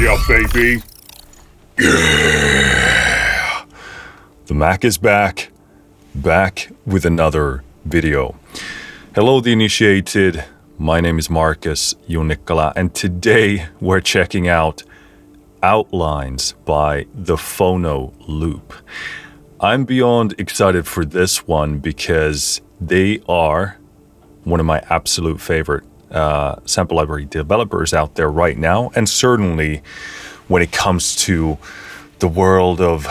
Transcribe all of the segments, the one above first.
Yeah, baby. The Mac is back with another video. Hello, the initiated. My name is Marcus Junnikkala, and today we're checking out Outlines by THEPHONOLOOP. I'm beyond excited for this one because they are one of my absolute favorite sample library developers out there right now, and certainly when it comes to the world of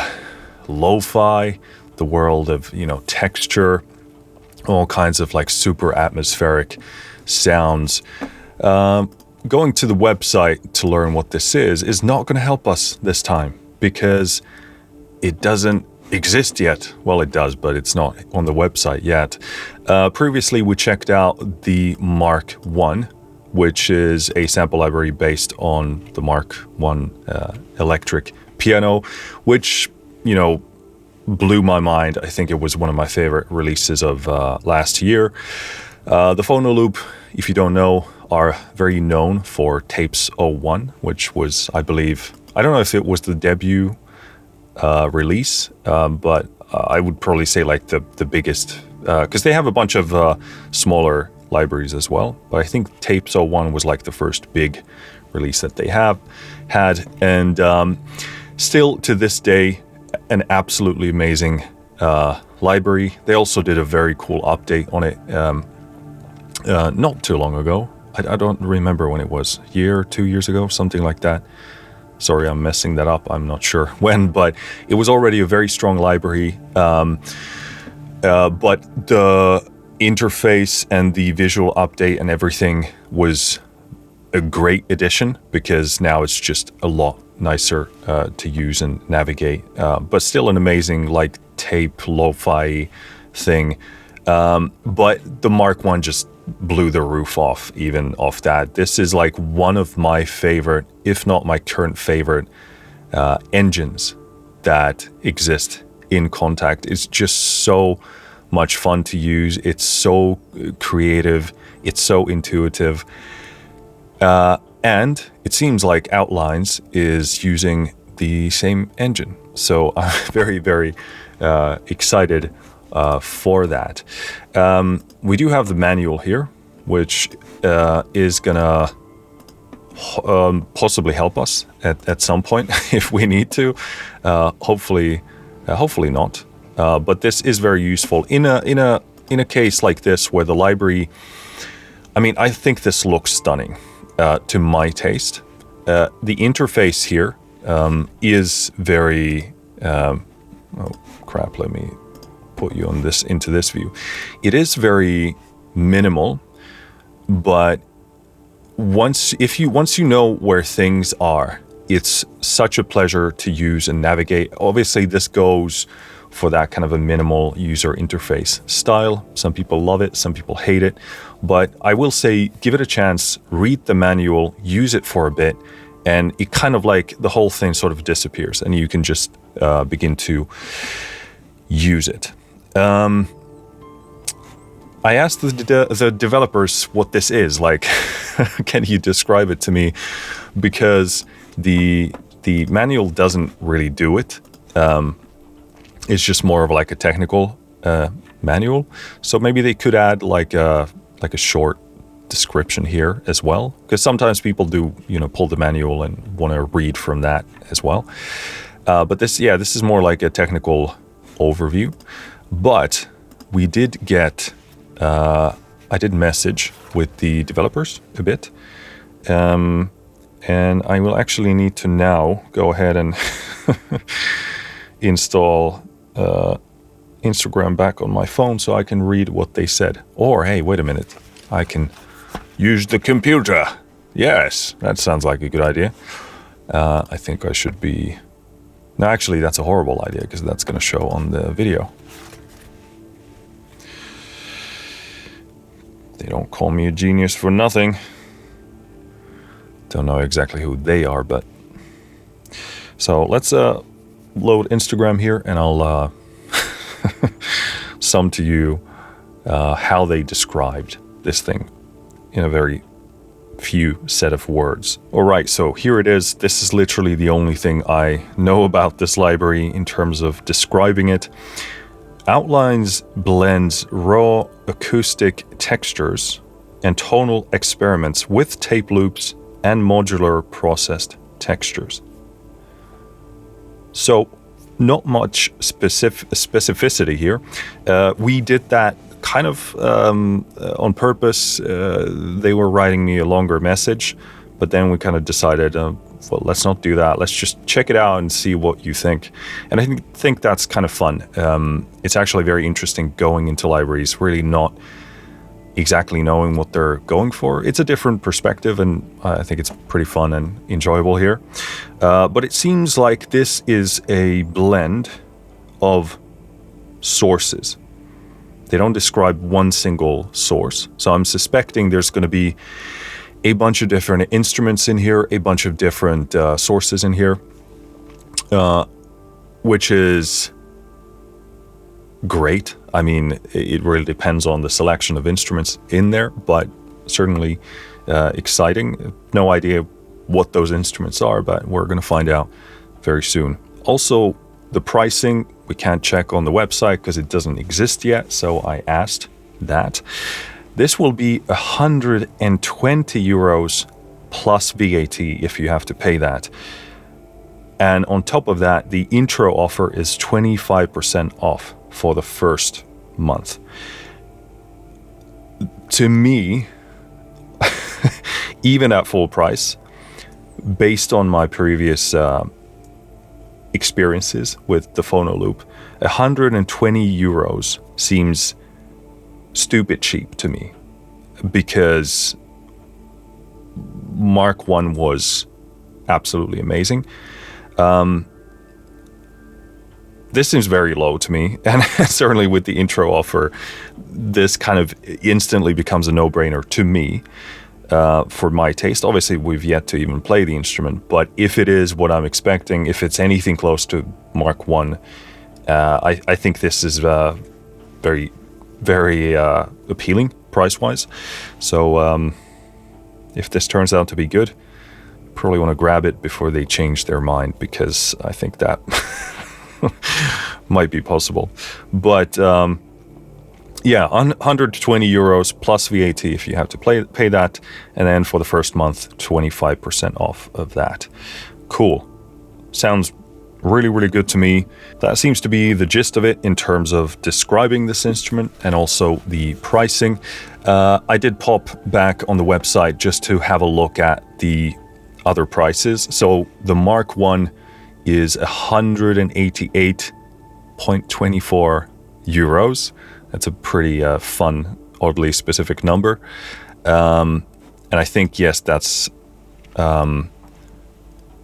lo-fi, the world of, texture, all kinds of like super atmospheric sounds. Going to the website to learn what this is not going to help us this time because it doesn't exist yet. Well, it does, but it's not on the website yet. Previously, we checked out the Mark I, which is a sample library based on the Mark I electric piano, which, blew my mind. I think it was one of my favorite releases of last year. THEPHONOLOOP, if you don't know, are very known for Tapes 01, which was, I believe, I don't know if it was the debut release, but I would probably say like the biggest, because they have a bunch of smaller libraries as well. But I think Tapes 01 was like the first big release that they had, and still to this day, an absolutely amazing library. They also did a very cool update on it not too long ago. I don't remember when it was, a year or 2 years ago, something like that. Sorry, I'm messing that up. I'm not sure when, but it was already a very strong library. But the interface and the visual update and everything was a great addition because now it's just a lot nicer to use and navigate. But still an amazing like tape lo-fi thing. But the Mark I just blew the roof off even off that. This is like one of my favorite, if not my current favorite, engines that exist in Kontakt. It's just so much fun to use. It's so creative. It's so intuitive. And it seems like Outlines is using the same engine. So I'm very, very excited for that. We do have the manual here, which is gonna possibly help us at some point if we need to. Hopefully not. But this is very useful in a case like this where the library. I mean, I think this looks stunning to my taste. The interface here is very. Oh crap! Let me put you into this view. It is very minimal, but once you know where things are, it's such a pleasure to use and navigate. Obviously, this goes for that kind of a minimal user interface style. Some people love it, some people hate it, but I will say give it a chance, read the manual, use it for a bit, and it kind of like the whole thing sort of disappears and you can just begin to use it. I asked the developers what this is like. Can you describe it to me? Because the manual doesn't really do it. It's just more of like a technical manual. So maybe they could add like a short description here as well, because sometimes people do pull the manual and want to read from that as well. But this is more like a technical overview. But we did get, I did message with the developers a bit, and I will actually need to now go ahead and install Instagram back on my phone so I can read what they said. Or, hey, wait a minute, I can use the computer. Yes, that sounds like a good idea. I think I should be... No, actually, that's a horrible idea because that's going to show on the video. They don't call me a genius for nothing. Don't know exactly who they are, but... So let's load Instagram here and I'll sum to you how they described this thing in a very few set of words. All right, so here it is. This is literally the only thing I know about this library in terms of describing it. Outlines blends raw acoustic textures and tonal experiments with tape loops and modular processed textures. So not much specificity here. We did that kind of on purpose. They were writing me a longer message, but then we kind of decided, well, let's not do that. Let's just check it out and see what you think. And I think that's kind of fun. It's actually very interesting going into libraries, really not exactly knowing what they're going for. It's a different perspective, and I think it's pretty fun and enjoyable here. But it seems like this is a blend of sources. They don't describe one single source. So I'm suspecting there's going to be a bunch of different instruments in here, a bunch of different sources in here, which is great. I mean, it really depends on the selection of instruments in there, but certainly exciting. No idea what those instruments are, but we're going to find out very soon. Also, the pricing, we can't check on the website because it doesn't exist yet, so I asked that. This will be 120 euros plus VAT if you have to pay that. And on top of that, the intro offer is 25% off for the first month. To me, even at full price, based on my previous experiences with the THEPHONOLOOP, 120 euros seems stupid cheap to me, because Mark 1 was absolutely amazing. This seems very low to me, and certainly with the intro offer, this kind of instantly becomes a no-brainer to me, for my taste. Obviously, we've yet to even play the instrument, but if it is what I'm expecting, if it's anything close to Mark 1, I think this is very, very appealing price-wise. So if this turns out to be good, probably want to grab it before they change their mind, because I think that might be possible. But yeah, 120 euros plus VAT if you have to pay that, and then for the first month, 25% off of that. Cool. Sounds really, really good to me. That seems to be the gist of it in terms of describing this instrument and also the pricing. I did pop back on the website just to have a look at the other prices. So the Mark 1 is 188.24 euros. That's a pretty fun, oddly specific number. And I think, yes, that's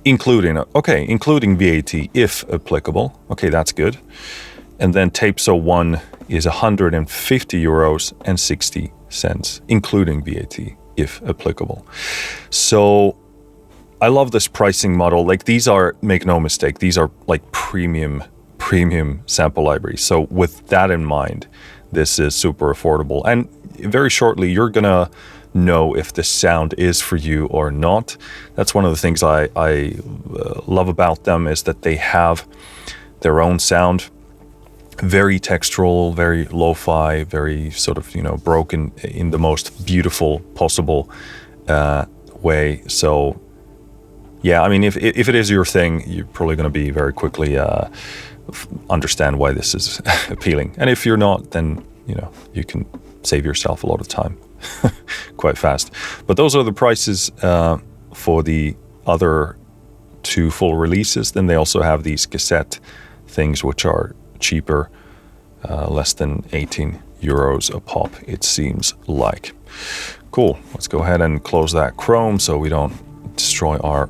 including VAT if applicable. Okay, that's good. And then Tapeso 1 is 150 euros and 60 cents, including VAT if applicable. So I love this pricing model. Like, these are, make no mistake, these are like premium sample libraries. So with that in mind, this is super affordable. And very shortly, you're gonna know if this sound is for you or not. That's one of the things I love about them, is that they have their own sound. Very textural, very lo-fi, very sort of, broken in the most beautiful possible way. So yeah, I mean, if it is your thing, you're probably going to be very quickly understand why this is appealing. And if you're not, then you can save yourself a lot of time quite fast. But those are the prices for the other two full releases. Then they also have these cassette things, which are cheaper, less than 18 euros a pop, it seems like. Cool. Let's go ahead and close that Chrome so we don't destroy our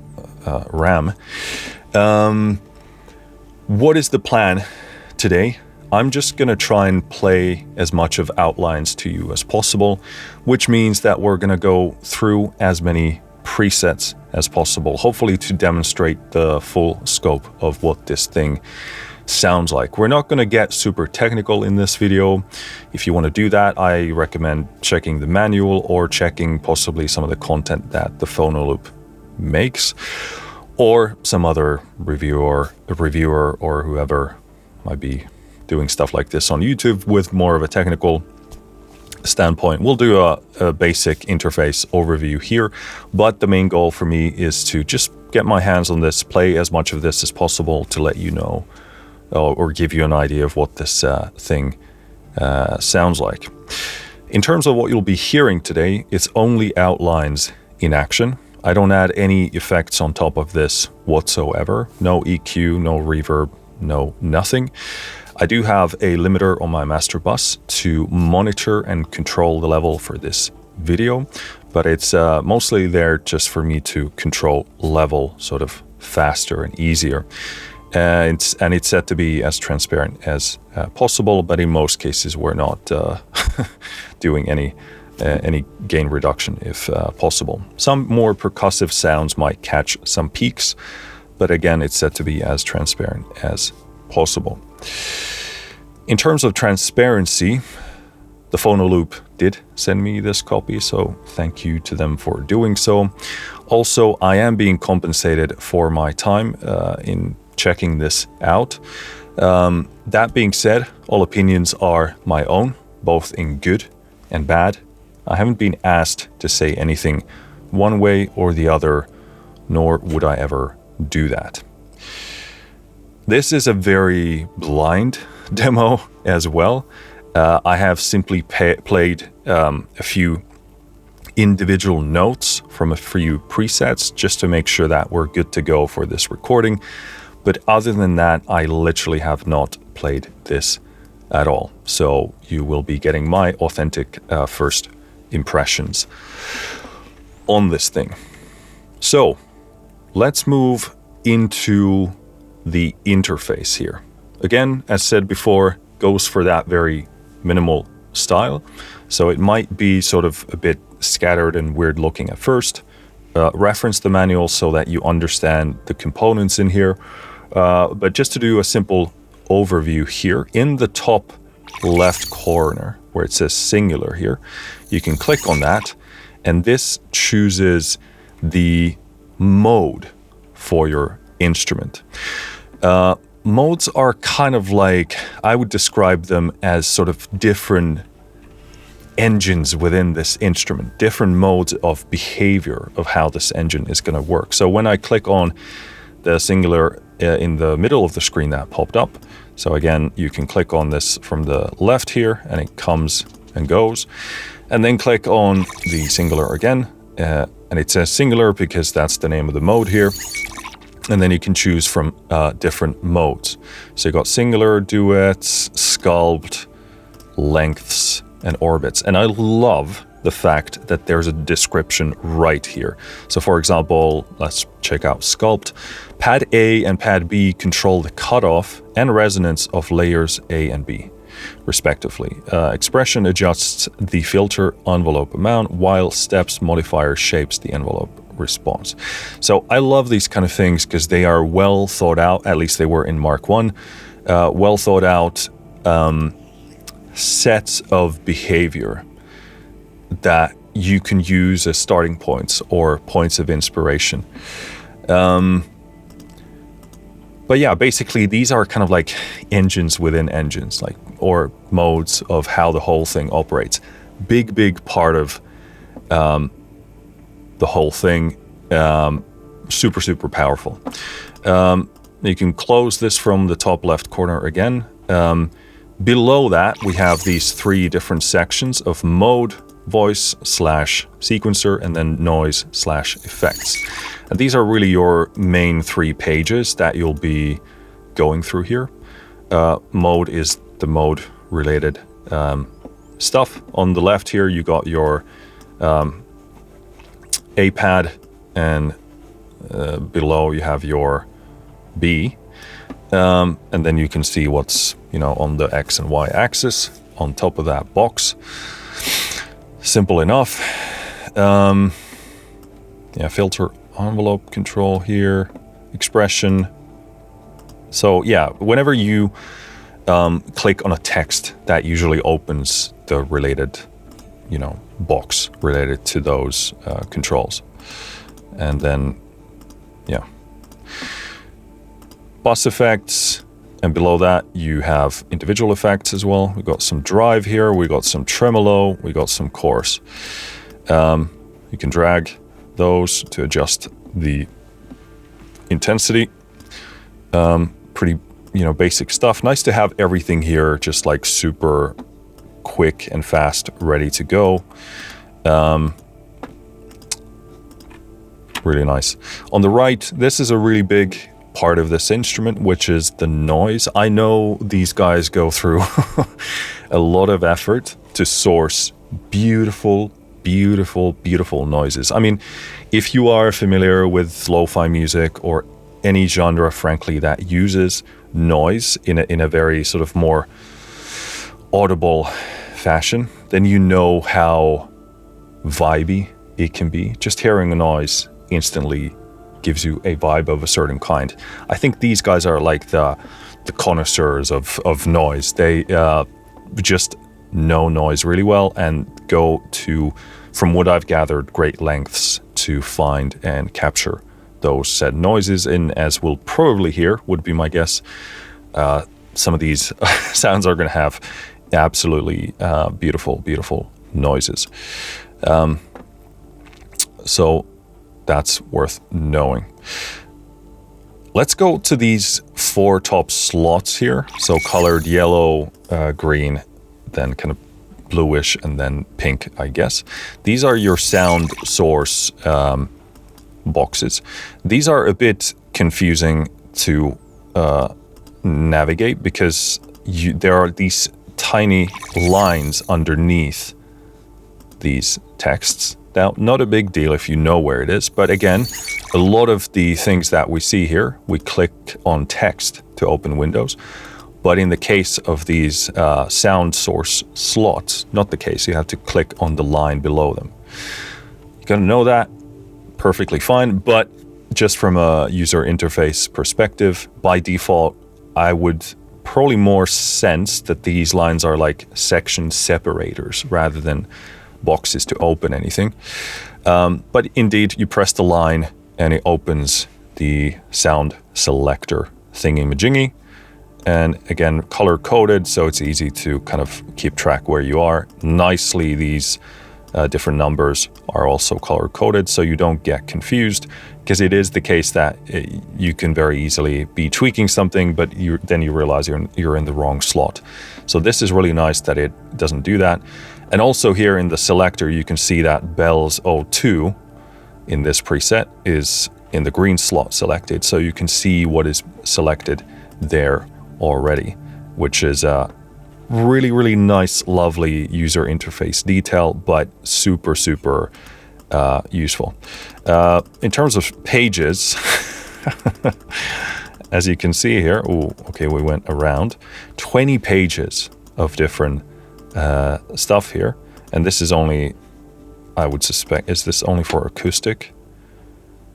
RAM. What is the plan today? I'm just going to try and play as much of outlines to you as possible, which means that we're going to go through as many presets as possible, hopefully to demonstrate the full scope of what this thing sounds like. We're not going to get super technical in this video. If you want to do that, I recommend checking the manual or checking possibly some of the content that the Phonoloop makes, or some other reviewer or whoever might be doing stuff like this on YouTube with more of a technical standpoint. We'll do a basic interface overview here, but the main goal for me is to just get my hands on this, play as much of this as possible to let you know or give you an idea of what this thing sounds like. In terms of what you'll be hearing today, it's only outlines in action. I don't add any effects on top of this whatsoever. No EQ, no reverb, no nothing. I do have a limiter on my master bus to monitor and control the level for this video, but it's mostly there just for me to control level sort of faster and easier. It's set to be as transparent as possible, but in most cases we're not doing any gain reduction if possible. Some more percussive sounds might catch some peaks, but again, it's set to be as transparent as possible. In terms of transparency, the Phonoloop did send me this copy, so thank you to them for doing so. Also, I am being compensated for my time in checking this out. That being said, all opinions are my own, both in good and bad. I haven't been asked to say anything one way or the other, nor would I ever do that. This is a very blind demo as well. I have simply played a few individual notes from a few presets just to make sure that we're good to go for this recording. But other than that, I literally have not played this at all. So you will be getting my authentic first impressions on this thing. So let's move into the interface here. Again, as said before, goes for that very minimal style. So it might be sort of a bit scattered and weird looking at first. Reference the manual so that you understand the components in here. But just to do a simple overview here, in the top left corner where it says singular here, you can click on that, and this chooses the mode for your instrument. Modes are kind of like, I would describe them as sort of different engines within this instrument, different modes of behavior of how this engine is going to work. So when I click on the singular in the middle of the screen, that popped up. So again, you can click on this from the left here and it comes and goes, and then click on the singular again, and it says singular because that's the name of the mode here. And then you can choose from different modes. So you got singular, duets, sculpt, lengths, and orbits. And I love the fact that there's a description right here. So for example, let's check out sculpt. Pad A and pad B control the cutoff and resonance of layers A and B, respectively. Expression adjusts the filter envelope amount, while steps modifier shapes the envelope response. So I love these kind of things because they are well thought out, at least they were in Mark 1, well thought out sets of behavior that you can use as starting points or points of inspiration. But yeah, basically these are kind of like engines within engines, like, or modes of how the whole thing operates. Big part of the whole thing, super powerful. You can close this from the top left corner again. Below that, we have these three different sections of mode, voice / sequencer, and then noise / effects. And these are really your main 3 pages that you'll be going through here. Mode is the mode related stuff. On the left here, you got your A pad, and below you have your B. And then you can see what's, on the X and Y axis on top of that box. Simple enough. Filter envelope control here, expression, So yeah, whenever you click on a text, that usually opens the related, box related to those controls. And then, yeah. Bus effects, and below that you have individual effects as well. We got some drive here, we got some tremolo, we got some chorus. You can drag those to adjust the intensity. Pretty, basic stuff. Nice to have everything here just like super quick and fast, ready to go. Really nice. On the right, this is a really big part of this instrument, which is the noise. I know these guys go through a lot of effort to source beautiful noises. I mean, if you are familiar with lo-fi music or any genre, frankly, that uses noise in a very sort of more audible fashion, then you know how vibey it can be. Just hearing a noise instantly gives you a vibe of a certain kind. I think these guys are like the connoisseurs of noise. They just know noise really well and go to, from what I've gathered, great lengths to find and capture those said noises. And as we'll probably hear, would be my guess, some of these sounds are going to have absolutely beautiful noises. So that's worth knowing. Let's go to these 4 top slots here. So colored yellow, green, then kind of bluish, and then pink, I guess. These are your sound source boxes. These are a bit confusing to navigate because there are these tiny lines underneath these texts. Now, not a big deal if you know where it is, but again, a lot of the things that we see here, we click on text to open windows. But in the case of these sound source slots, not the case. You have to click on the line below them. You gotta know that, perfectly fine, but just from a user interface perspective, by default, I would probably more sense that these lines are like section separators rather than boxes to open anything. But indeed, you press the line and it opens the sound selector thingy-majingy. And again, color coded, so it's easy to kind of keep track where you are. Nicely, these different numbers are also color coded, so you don't get confused, because it is the case that you can very easily be tweaking something, but then you realize you're in the wrong slot. So this is really nice that it doesn't do that. And also here in the selector, you can see that Bell's 02 in this preset is in the green slot selected. So you can see what is selected there already, which is a really nice, lovely user interface detail, but super useful. In terms of pages, as you can see here, we went around 20 pages of different stuff here, and this is only, I would suspect, is this only for acoustic?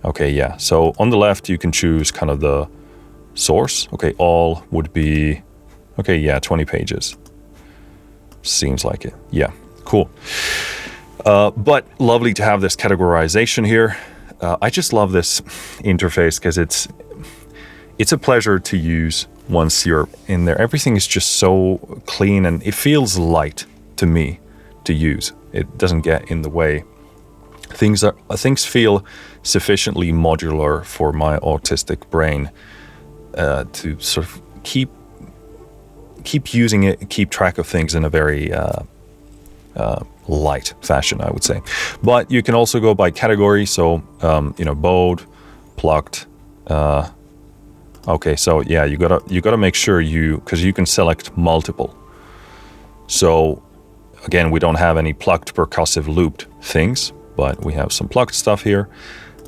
Okay, yeah. So on the left, you can choose kind of the source. Okay, all would be, okay, yeah, 20 pages. Seems like it. Yeah, cool. But lovely to have this categorization here. I just love this interface because it's a pleasure to use once you're in there. Everything is just so clean and it feels light to me to use. It doesn't get in the way. Things feel sufficiently modular for my autistic brain to sort of keep using it, keep track of things in a very light fashion, I would say. But you can also go by category, so bowed, plucked. Okay, so yeah, you gotta make sure because you can select multiple. So again, we don't have any plucked percussive looped things, but we have some plucked stuff here.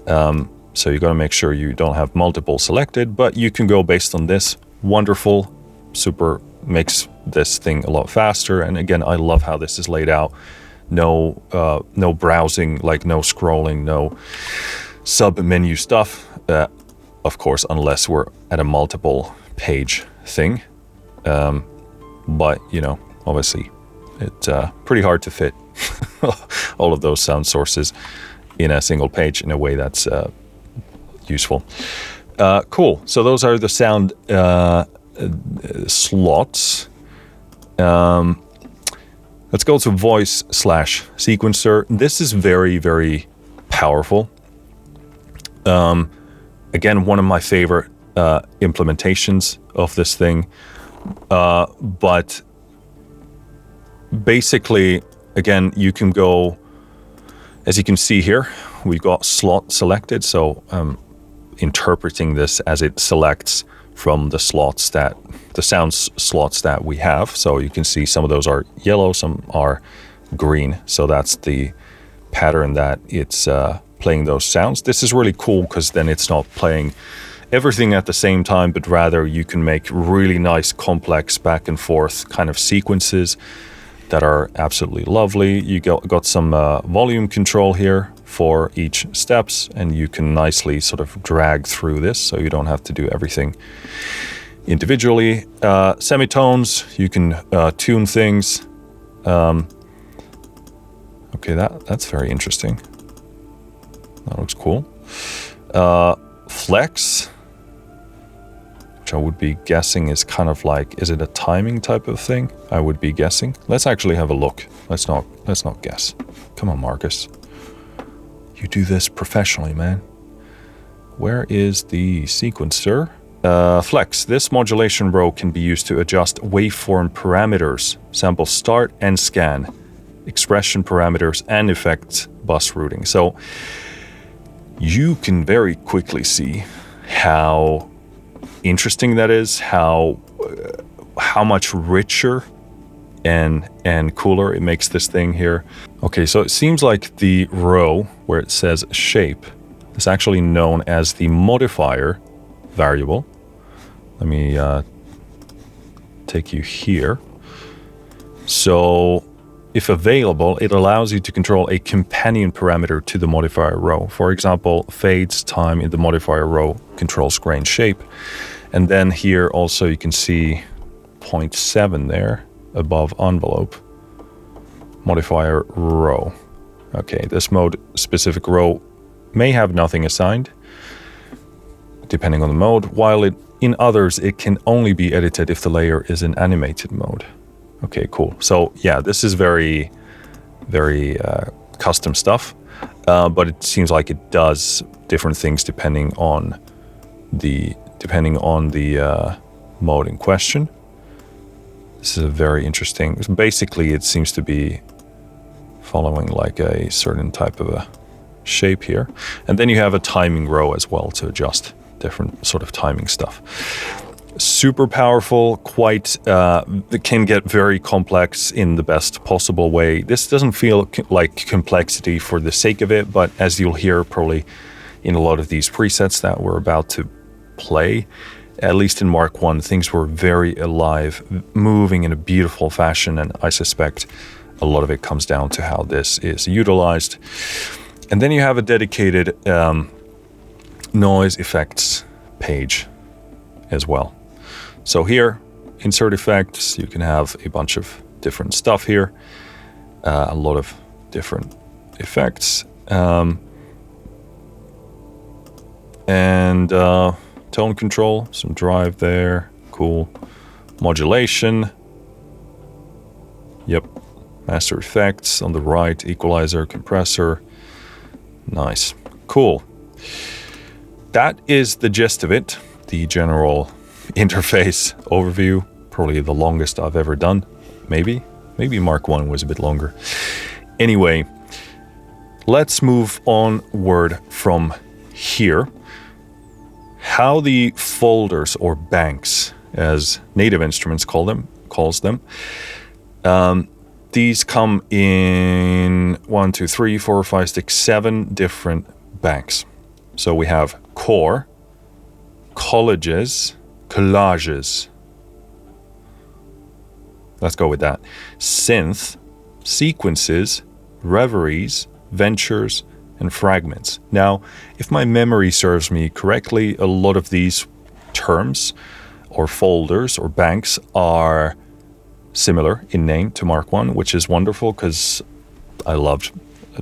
So you gotta make sure you don't have multiple selected, but you can go based on this. Wonderful, super, makes this thing a lot faster. And again, I love how this is laid out. No browsing, like no scrolling, no sub menu stuff. Of course, unless we're at a multiple page thing. But, you know, obviously it's pretty hard to fit all of those sound sources in a single page in a way that's useful. Cool. So those are the sound slots. Let's go to voice/sequencer. This is very, very powerful. Again, one of my favorite implementations of this thing. But basically, again, you can go, as you can see here, we've got slot selected. So interpreting this as it selects from the slots the sound slots that we have. So you can see some of those are yellow, some are green. So that's the pattern that it's playing those sounds. This is really cool because then it's not playing everything at the same time, but rather you can make really nice, complex back and forth kind of sequences that are absolutely lovely. You got some volume control here for each steps, and you can nicely sort of drag through this so you don't have to do everything individually. Semitones, you can tune things. Okay, that's very interesting. That looks cool. Flex, which I would be guessing is kind of like, is it a timing type of thing? I would be guessing. Let's actually have a look. Let's not guess. Come on, Marcus. You do this professionally, man. Where is the sequencer? Flex. This modulation row can be used to adjust waveform parameters, sample start and scan, expression parameters, and effects bus routing. So you can very quickly see how interesting that is, how much richer and cooler it makes this thing here. Okay, so it seems like the row where it says shape is actually known as the modifier variable. Let me take you here. So if available, it allows you to control a companion parameter to the modifier row. For example, fades time in the modifier row controls grain shape. And then here also you can see 0.7 there above envelope, modifier row. Okay, this mode specific row may have nothing assigned, depending on the mode, while in others it can only be edited if the layer is in animated mode. Okay, cool. So yeah, this is very, very custom stuff, but it seems like it does different things depending on the mode in question. This is a very interesting. Basically, it seems to be following like a certain type of a shape here, and then you have a timing row as well to adjust different sort of timing stuff. Super powerful, it can get very complex in the best possible way. This doesn't feel like complexity for the sake of it, but as you'll hear probably in a lot of these presets that we're about to play, at least in Mark 1, things were very alive, moving in a beautiful fashion, and I suspect a lot of it comes down to how this is utilized. And then you have a dedicated noise effects page as well. So here, insert effects, you can have a bunch of different stuff here, a lot of different effects, and tone control, some drive there, cool. Modulation, yep, master effects on the right, equalizer, compressor, nice, cool. That is the gist of it, the general interface overview, probably the longest I've ever done. Maybe Mark 1 was a bit longer. Anyway, let's move onward from here. How the folders or banks, as Native Instruments calls them, these come in 1, 2, 3, 4, 5, 6, 7 different banks. So we have core, collages, let's go with that, synth, sequences, reveries, ventures, and fragments. Now, if my memory serves me correctly, a lot of these terms or folders or banks are similar in name to Mark 1, which is wonderful because I loved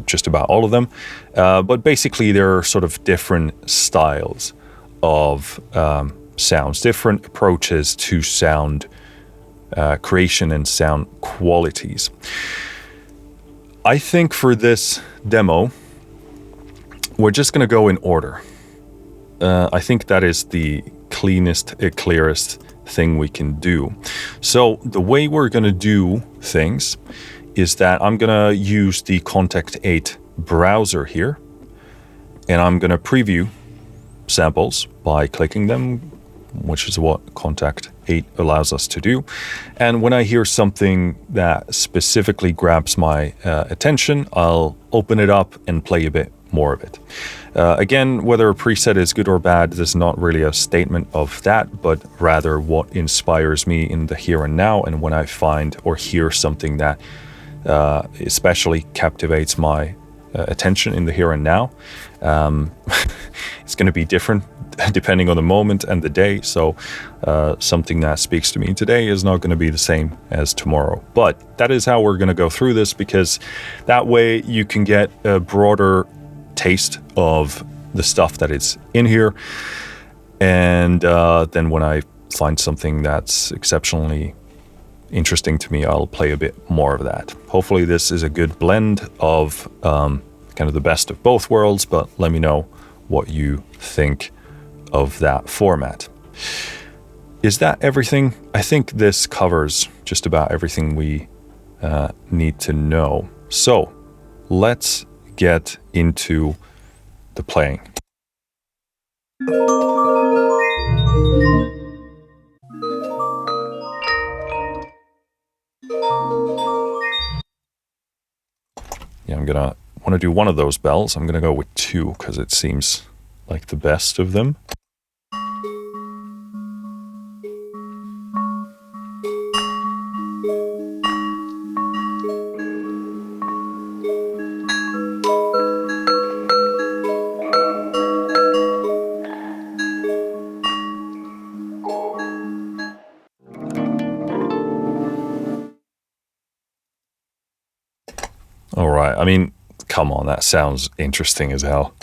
just about all of them. But basically, there are sort of different styles of sounds, different approaches to sound creation and sound qualities. I think for this demo, we're just going to go in order. I think that is the cleanest, clearest thing we can do. So the way we're going to do things is that I'm going to use the Contact 8 browser here, and I'm going to preview samples by clicking them, which is what Contact 8 allows us to do. And when I hear something that specifically grabs my attention, I'll open it up and play a bit more of it. Again, whether a preset is good or bad, there's not really a statement of that, but rather what inspires me in the here and now, and when I find or hear something that especially captivates my attention in the here and now. It's going to be different depending on the moment and the day, so something that speaks to me today is not going to be the same as tomorrow. But that is how we're going to go through this, because that way you can get a broader taste of the stuff that is in here, and then when I find something that's exceptionally interesting to me, I'll play a bit more of that. Hopefully this is a good blend of kind of the best of both worlds, but let me know what you think of that format. Is that everything? I think this covers just about everything we need to know. So let's get into the playing. Yeah, I'm gonna want to do one of those bells. I'm gonna go with 2 because it seems like the best of them. All right, I mean, come on, that sounds interesting as hell.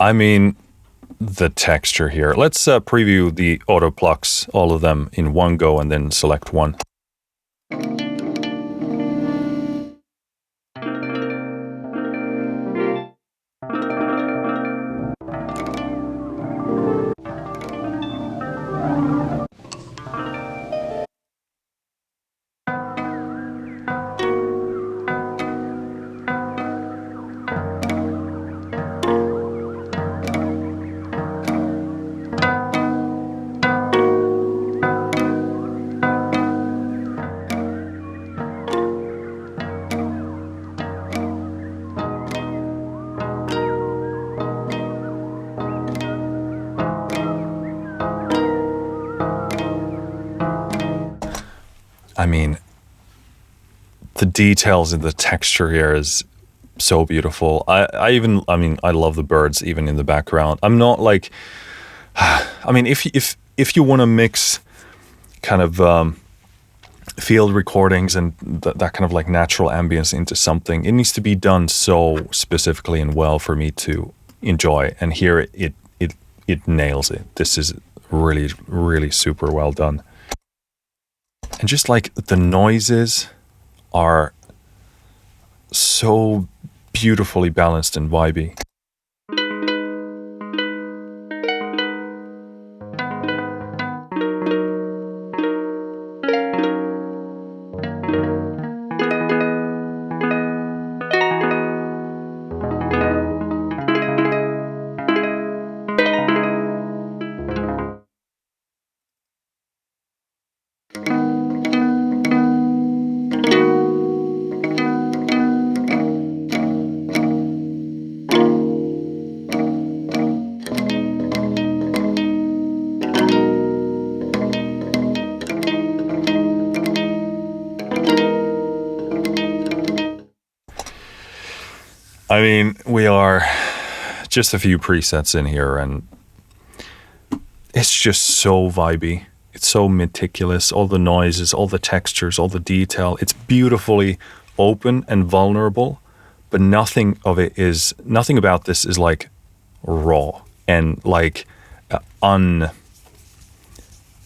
I mean, the texture here. Let's preview the auto plucks, all of them in one go, and then select one. I mean, the details in the texture here is so beautiful. I mean, I love the birds even in the background. I'm not like, I mean, if you want to mix kind of field recordings and that kind of like natural ambience into something, it needs to be done so specifically and well for me to enjoy. And here it nails it. This is really, really super well done. And just like the noises are so beautifully balanced and vibey. I mean, we are just a few presets in here, and it's just so vibey. It's so meticulous. All the noises, all the textures, all the detail. It's beautifully open and vulnerable, but nothing about this is like raw and like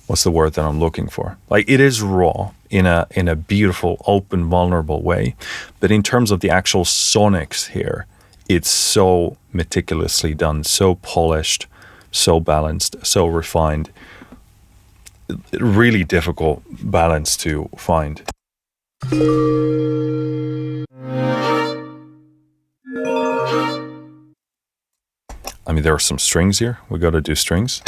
what's the word that I'm looking for? Like, it is raw in a beautiful, open, vulnerable way. But in terms of the actual sonics here, it's so meticulously done, so polished, so balanced, so refined. Really difficult balance to find. I mean, there are some strings here. We got to do strings.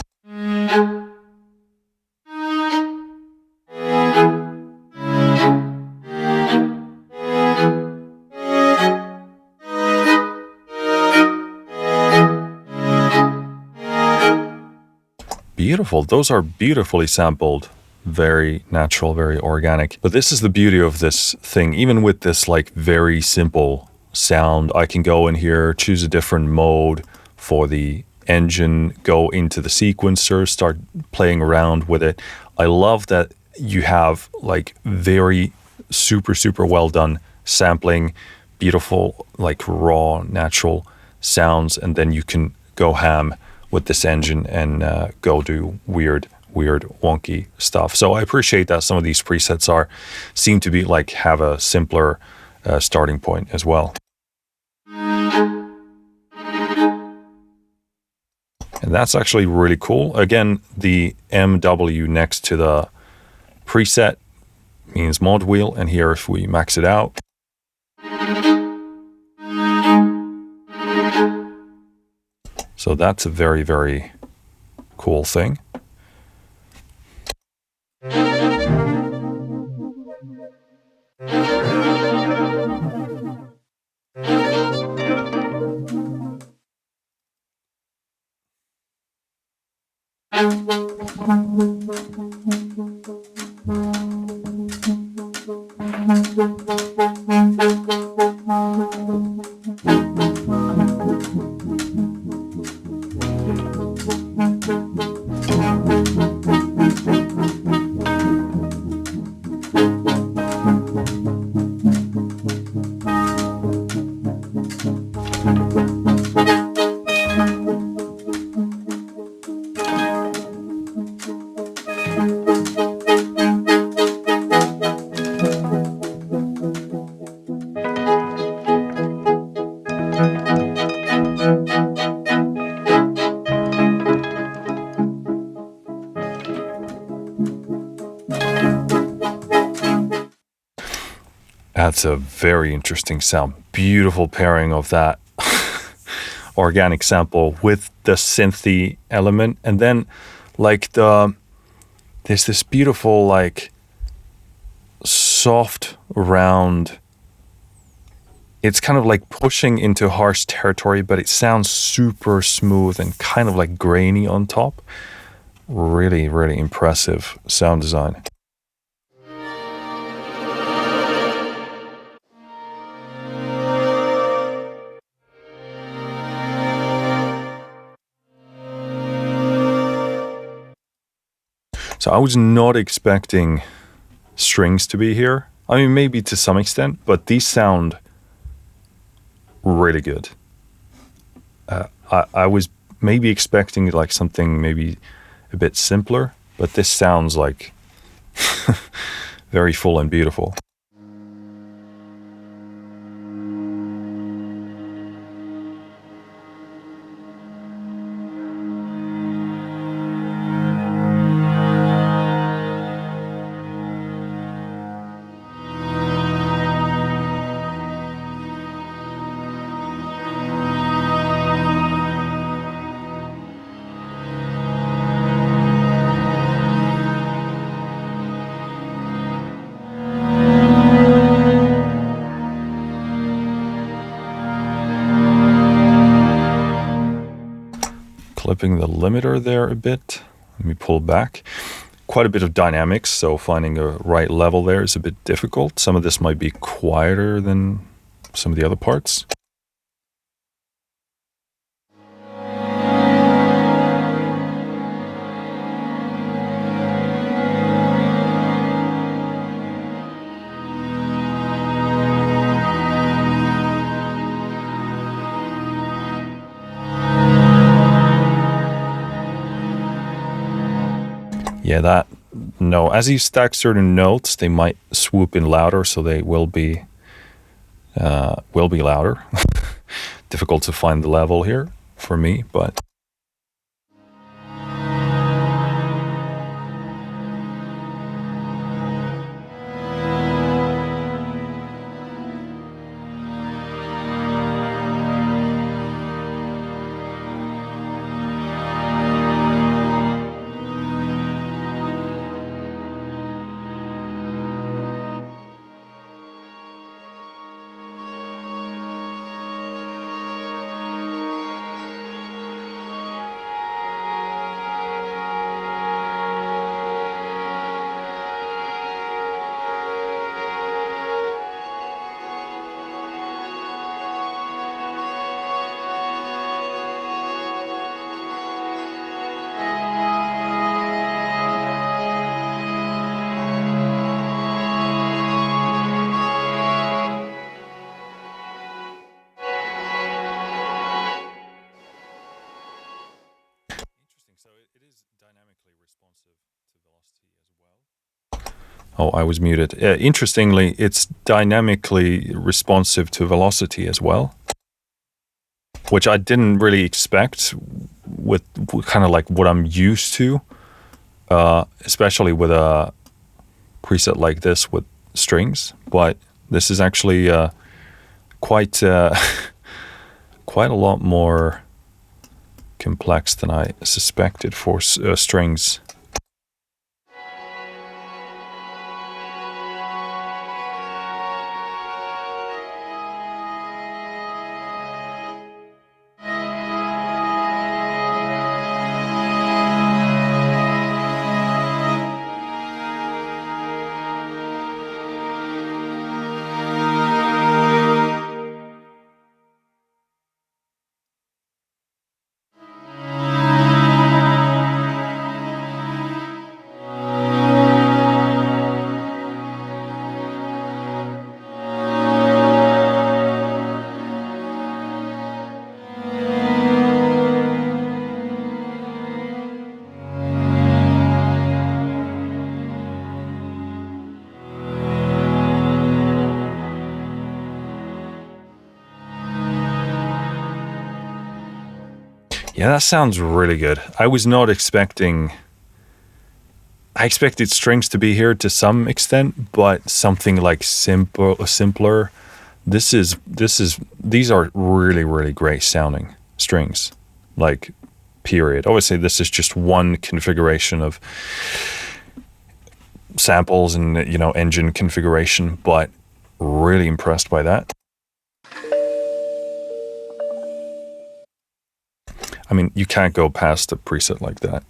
Beautiful. Those are beautifully sampled. Very natural, very organic. But this is the beauty of this thing. Even with this like very simple sound, I can go in here, choose a different mode for the engine, go into the sequencer, start playing around with it. I love that you have like very super well done sampling, beautiful like raw natural sounds, and then you can go ham with this engine and go do weird wonky stuff. So I appreciate that some of these presets seem to be like have a simpler starting point as well. And that's actually really cool. Again, the MW next to the preset means mod wheel, and here if we max it out, so that's a very cool thing. That's a very interesting sound. Beautiful pairing of that organic sample with the synthy element. And then like there's this beautiful like soft round, it's kind of like pushing into harsh territory, but it sounds super smooth and kind of like grainy on top. Really impressive sound design. So I was not expecting strings to be here. I mean, maybe to some extent, but these sound really good. I was maybe expecting like something maybe a bit simpler, but this sounds like very full and beautiful. Clipping the limiter there a bit. Let me pull back. Quite a bit of dynamics, so finding a right level there is a bit difficult. Some of this might be quieter than some of the other parts. Yeah, that, no, as you stack certain notes, they might swoop in louder, so they will be louder. Difficult to find the level here for me, but so it is dynamically responsive to velocity as well. Oh, I was muted. Interestingly, it's dynamically responsive to velocity as well, which I didn't really expect with kind of like what I'm used to, especially with a preset like this with strings. But this is actually quite quite a lot more complex than I suspected for strings. Yeah, that sounds really good. I was not expecting... I expected strings to be here to some extent, but something like simpler. These are really, really great sounding strings, like, period. Obviously, this is just one configuration of samples and, engine configuration, but really impressed by that. I mean, you can't go past a preset like that.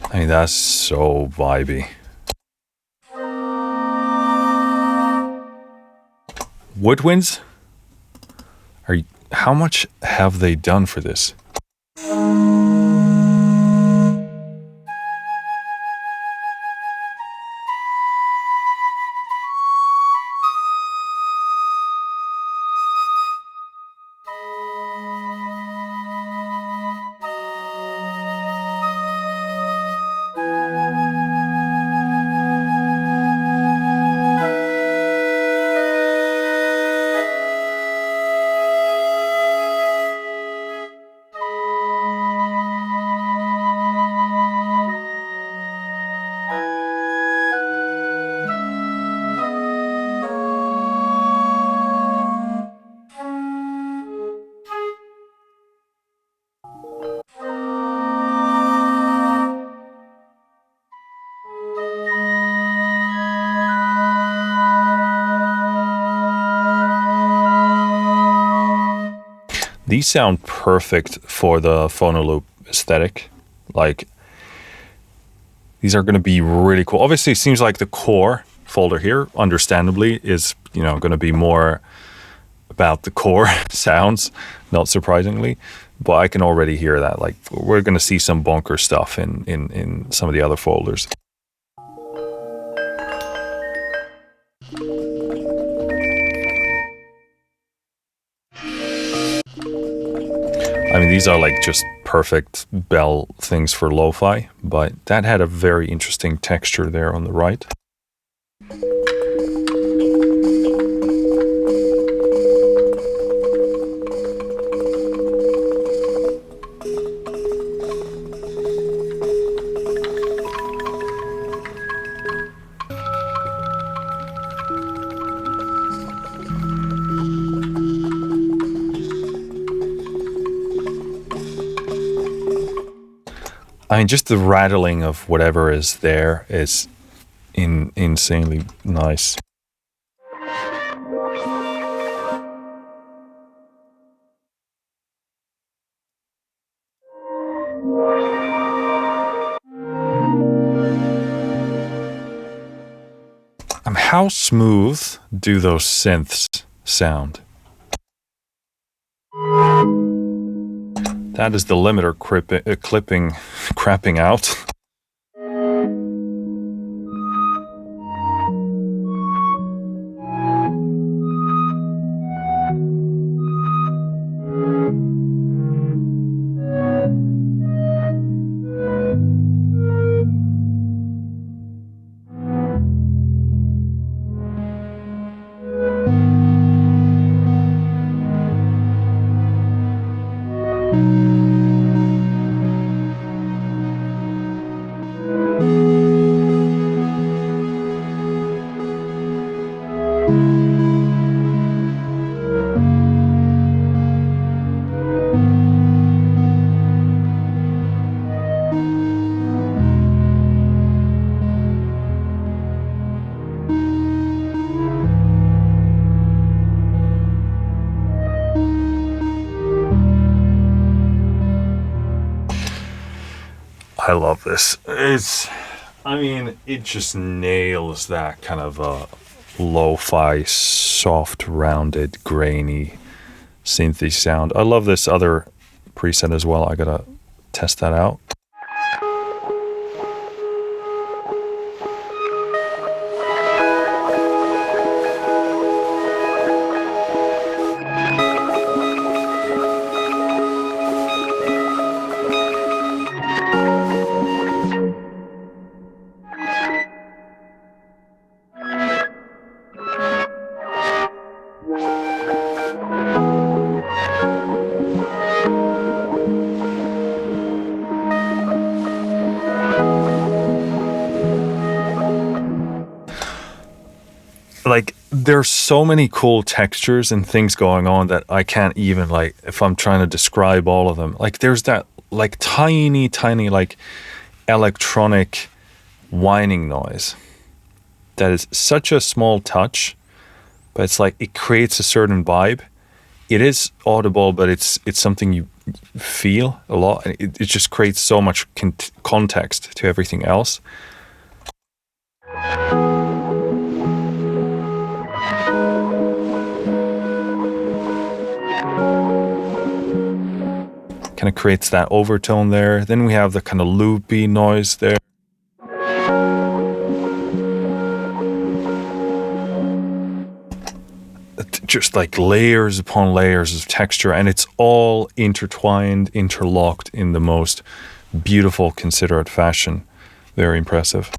I mean, that's so vibey. Woodwinds? How much have they done for this? These sound perfect for the Phonoloop aesthetic. Like, these are going to be really cool. Obviously, it seems like the core folder here, understandably, is, you know, going to be more about the core sounds, not surprisingly. But I can already hear that. Like, we're going to see some bonker stuff in some of the other folders. I mean, these are like just perfect bell things for lo-fi, but that had a very interesting texture there on the right. I mean, just the rattling of whatever is there is insanely nice. How smooth do those synths sound? That is the limiter crapping out. I love this. It just nails that kind of lo-fi, soft, rounded, grainy, synthy sound. I love this other preset as well. I gotta test that out. Like, there's so many cool textures and things going on that I can't even, like, if I'm trying to describe all of them. Like, there's that, like, tiny, like, electronic whining noise that is such a small touch, but it's like, it creates a certain vibe. It is audible, but it's something you feel a lot. And it just creates so much context to everything else. Kind of creates that overtone there. Then we have the kind of loopy noise there. Just like layers upon layers of texture, and it's all intertwined, interlocked in the most beautiful, considerate fashion. Very impressive.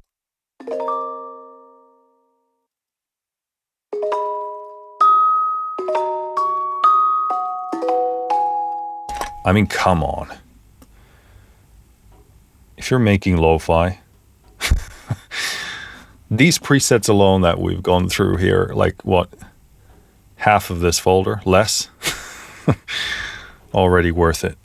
I mean, come on. If you're making lo-fi, these presets alone that we've gone through here, like what, half of this folder, less, already worth it.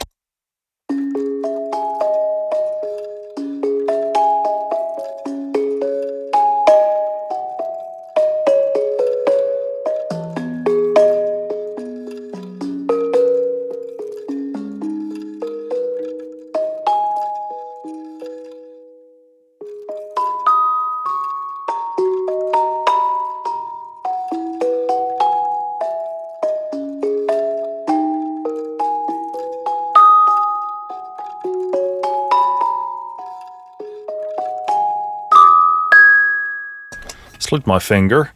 Slit my finger.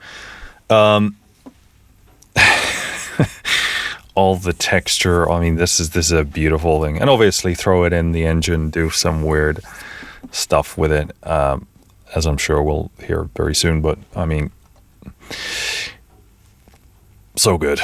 All the texture. I mean, this is a beautiful thing. And obviously throw it in the engine, do some weird stuff with it, as I'm sure we'll hear very soon. But I mean, so good.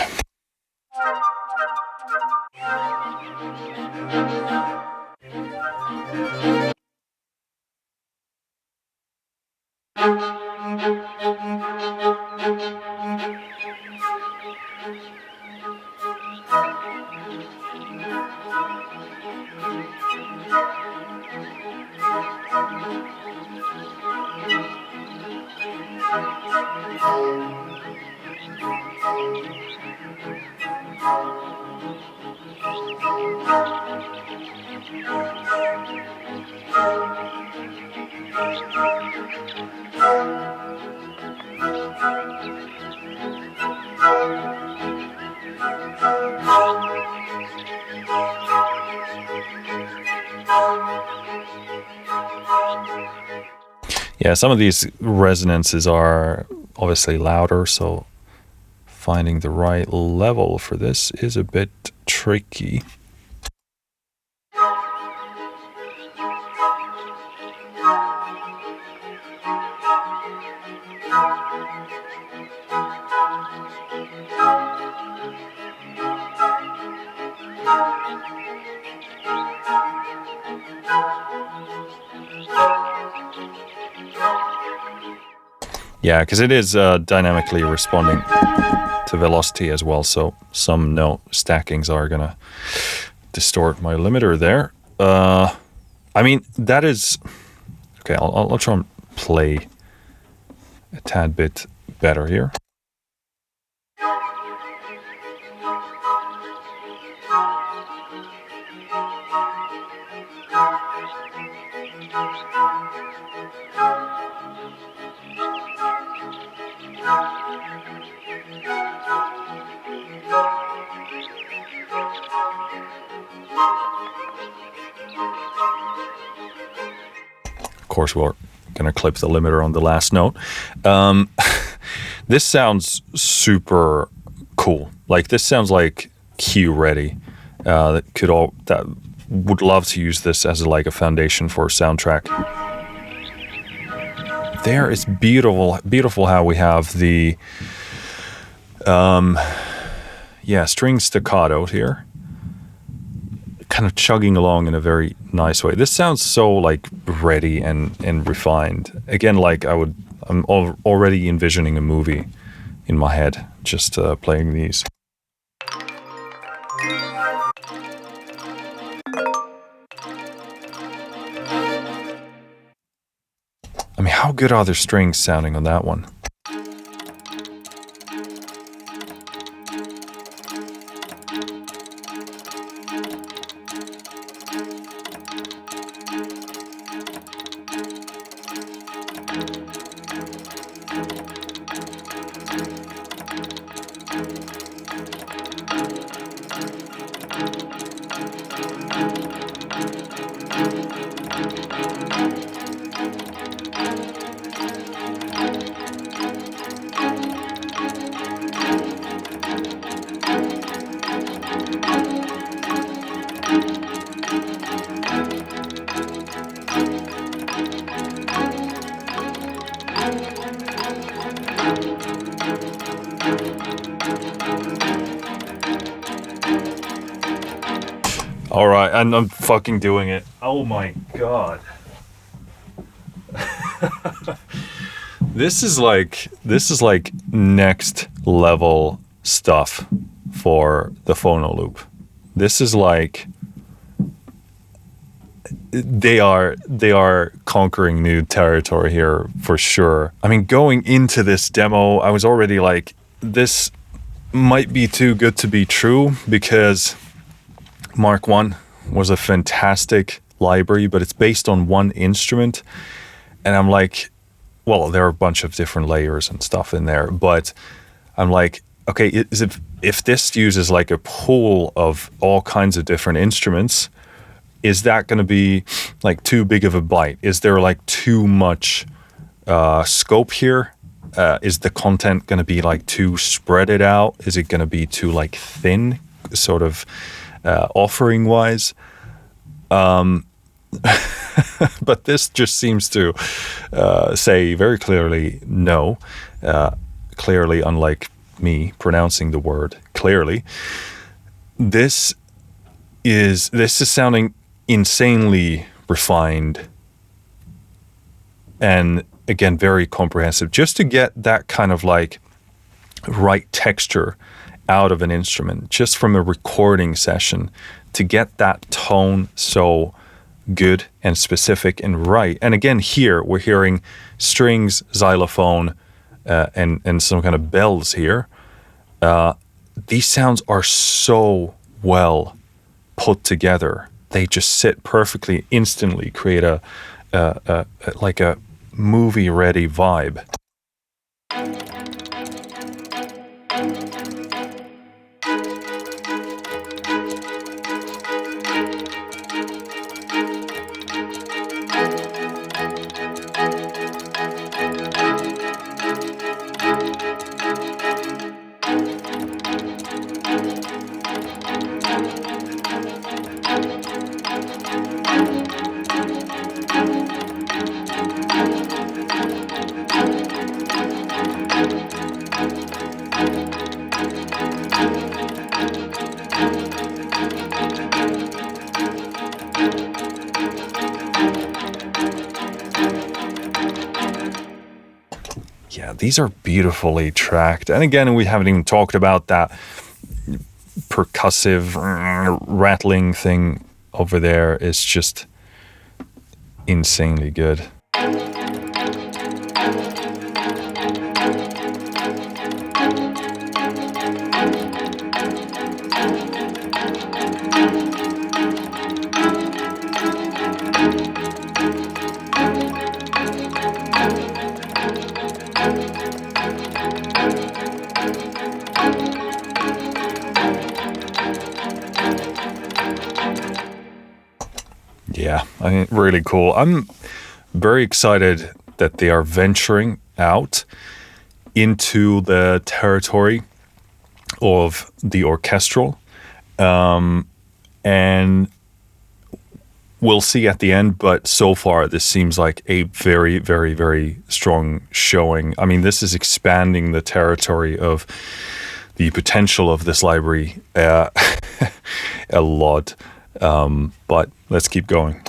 Yeah, some of these resonances are obviously louder, so finding the right level for this is a bit tricky. Yeah, because it is dynamically responding to velocity as well, so some note stackings are gonna distort my limiter there. I mean, that is... Okay, I'll try and play a tad bit better here. Of course, we're going to clip the limiter on the last note. This sounds super cool. Like, this sounds like cue ready. That would love to use this as like a foundation for a soundtrack. There is beautiful how we have the string staccato here, kind of chugging along in a very nice way. This sounds so like ready and refined. Again, like I'm already envisioning a movie in my head just playing these. I mean, how good are the strings sounding on that one? All right, and I'm fucking doing it. Oh my god. This is like next level stuff for the Phonoloop. This is like they are conquering new territory here for sure. I mean, going into this demo, I was already like, this might be too good to be true, because Mark I was a fantastic library, but it's based on one instrument. And I'm like, well, there are a bunch of different layers and stuff in there, but I'm like, okay, if this uses like a pool of all kinds of different instruments, is that going to be like too big of a bite? Is there like too much scope here? Is the content going to be like too spread it out? Is it going to be too like thin, sort of offering wise? But this just seems to say very clearly no. Clearly, unlike me pronouncing the word clearly, this is sounding insanely refined and again very comprehensive. Just to get that kind of like right texture out of an instrument, just from a recording session, to get that tone so good and specific and right. And again, here we're hearing strings, xylophone, and some kind of bells here. These sounds are so well put together. They just sit perfectly, instantly create a like a movie-ready vibe. Yeah, these are beautifully tracked. And again, we haven't even talked about that percussive rattling thing over there. It's just insanely good. Yeah, I mean, really cool. I'm very excited that they are venturing out into the territory of the orchestral. And we'll see at the end, but so far this seems like a very, very, very strong showing. I mean, this is expanding the territory of the potential of this library a lot. But let's keep going.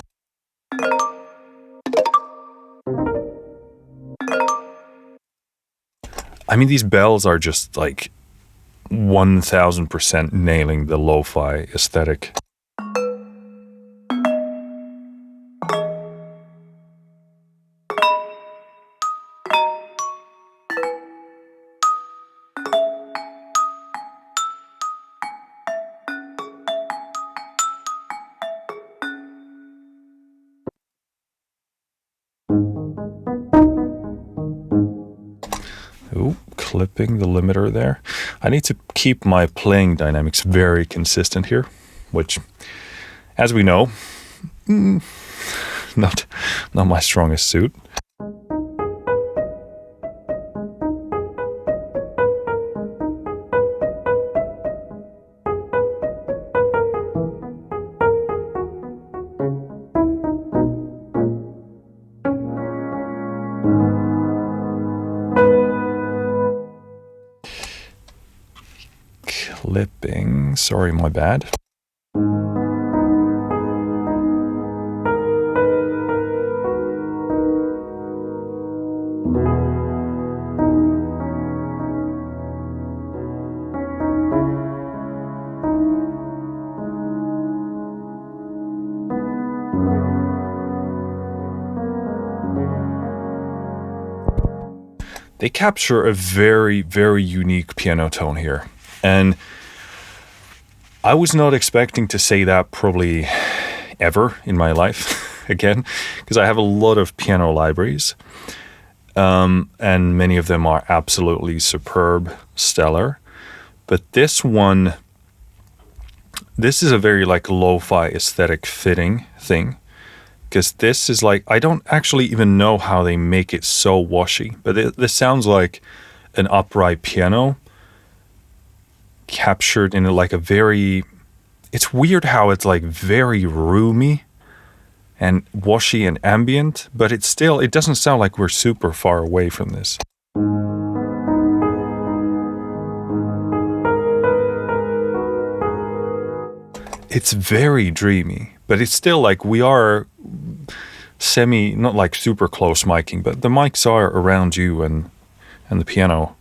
I mean, these bells are just like 1000% nailing the lo-fi aesthetic. Ooh, clipping the limiter there. I need to keep my playing dynamics very consistent here, which, as we know, not my strongest suit. Clipping, sorry, my bad. They capture a very, very unique piano tone here. And I was not expecting to say that probably ever in my life again, because I have a lot of piano libraries, and many of them are absolutely superb, stellar. But this one, this is a very like lo-fi aesthetic fitting thing, because this is like, I don't actually even know how they make it so washy, but this sounds like an upright piano captured in like a very, it's weird how it's like very roomy and washy and ambient, but it doesn't sound like we're super far away from this. It's very dreamy, but it's still like we are not like super close miking, but the mics are around you and the piano.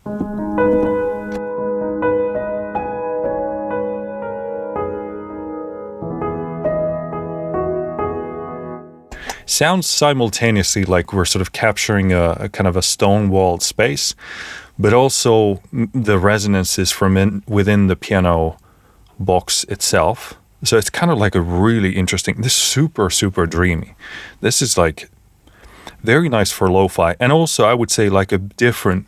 Sounds simultaneously like we're sort of capturing a kind of a stone-walled space, but also the resonance is from within the piano box itself. So it's kind of like a really interesting, this super, super dreamy. This is like very nice for lo-fi, and also I would say like a different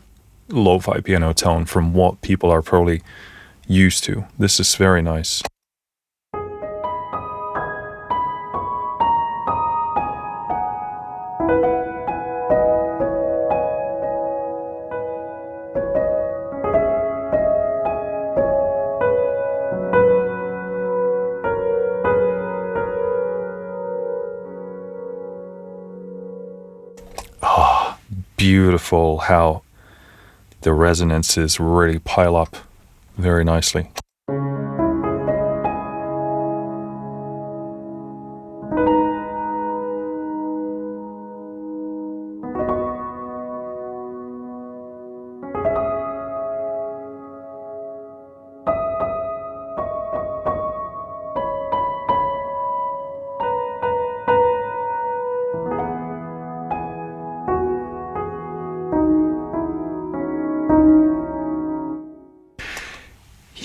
lo-fi piano tone from what people are probably used to. This is very nice. Beautiful how the resonances really pile up very nicely.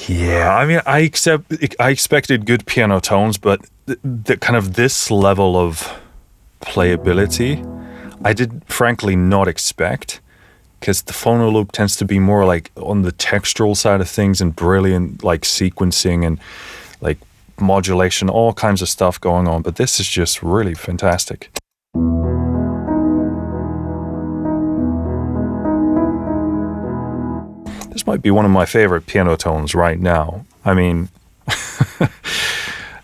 Yeah, I mean, I expected good piano tones, but the kind of this level of playability, I did frankly not expect, because the phonoloop tends to be more like on the textural side of things and brilliant like sequencing and like modulation, all kinds of stuff going on. But this is just really fantastic. This might be one of my favorite piano tones right now. I mean,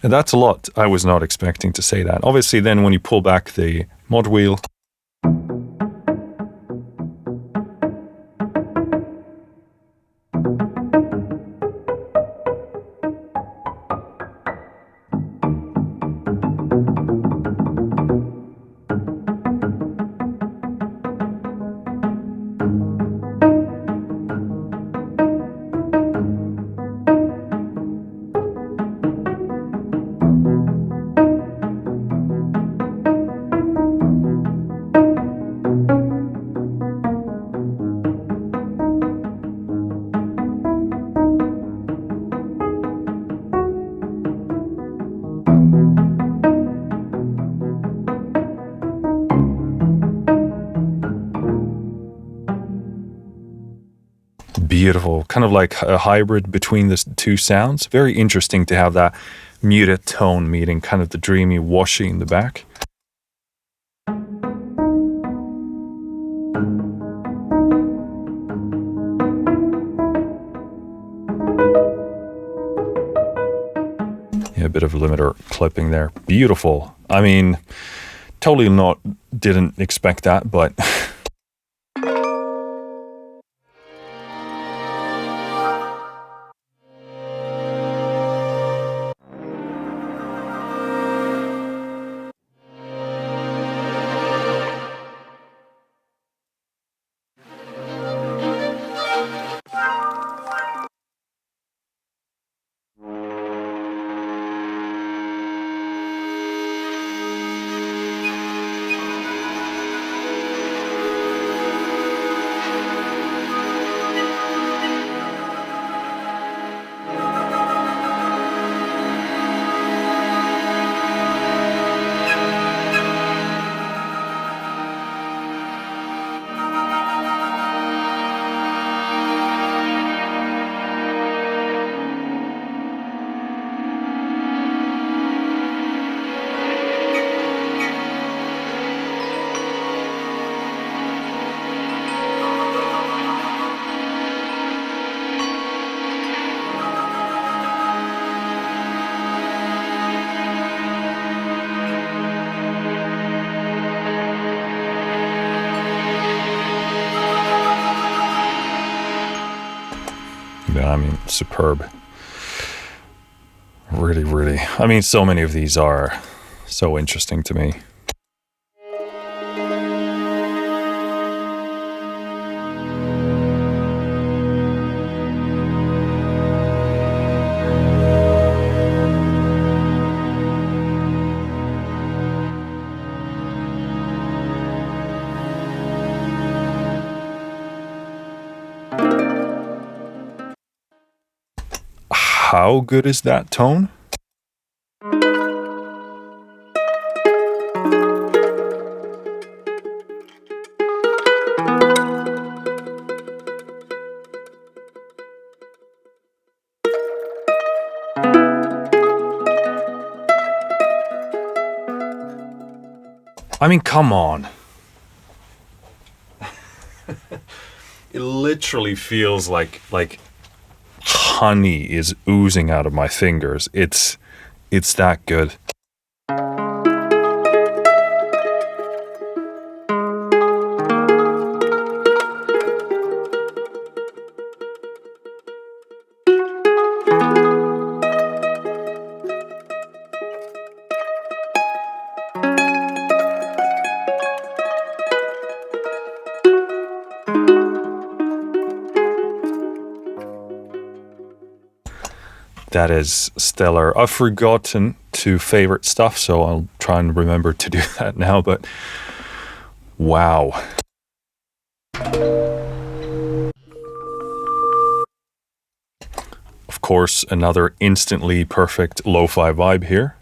that's a lot. I was not expecting to say that. Obviously, then when you pull back the mod wheel, beautiful, kind of like a hybrid between the two sounds. Very interesting to have that muted tone meeting kind of the dreamy washy in the back. Yeah, a bit of limiter clipping there. Beautiful. I mean, totally didn't expect that, but Yeah, I mean, superb. Really, really. I mean, so many of these are so interesting to me. How good is that tone? I mean, come on. It literally feels like honey is oozing out of my fingers. It's that good. That is stellar. I've forgotten to favorite stuff, so I'll try and remember to do that now, but wow. Of course, another instantly perfect lo-fi vibe here.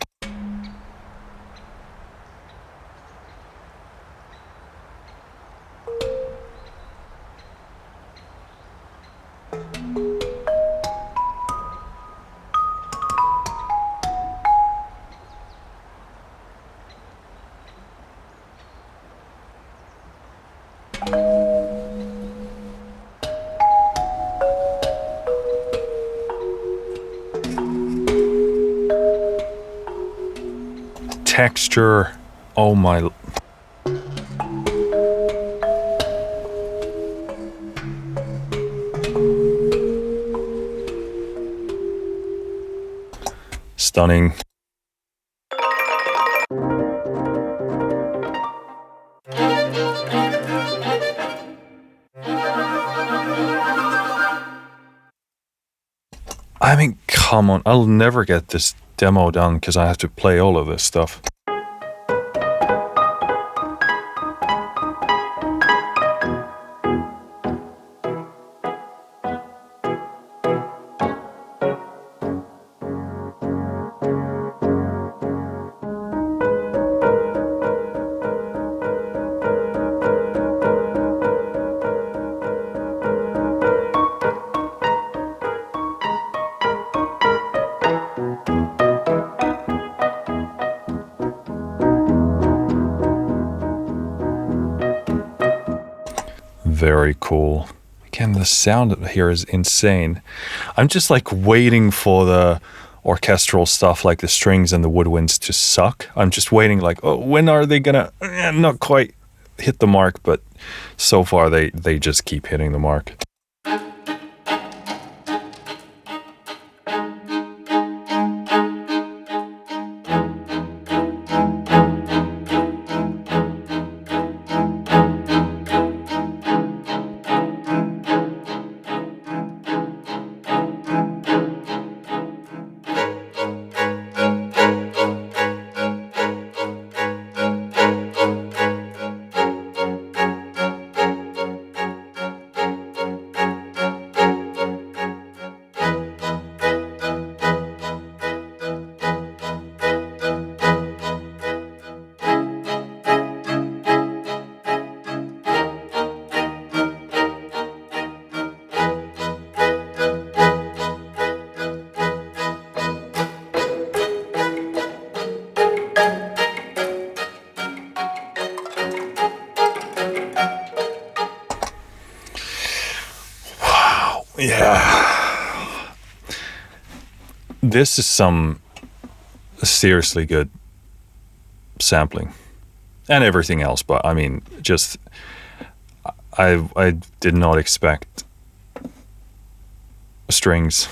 Texture, oh my. Stunning. I mean, come on, I'll never get this demo done because I have to play all of this stuff. Very cool. Again, the sound here is insane. I'm just like waiting for the orchestral stuff like the strings and the woodwinds to suck. I'm just waiting like, oh, when are they gonna not quite hit the mark, but so far they just keep hitting the mark. Yeah. This is some seriously good sampling and everything else, but I mean, just I did not expect strings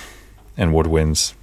and woodwinds.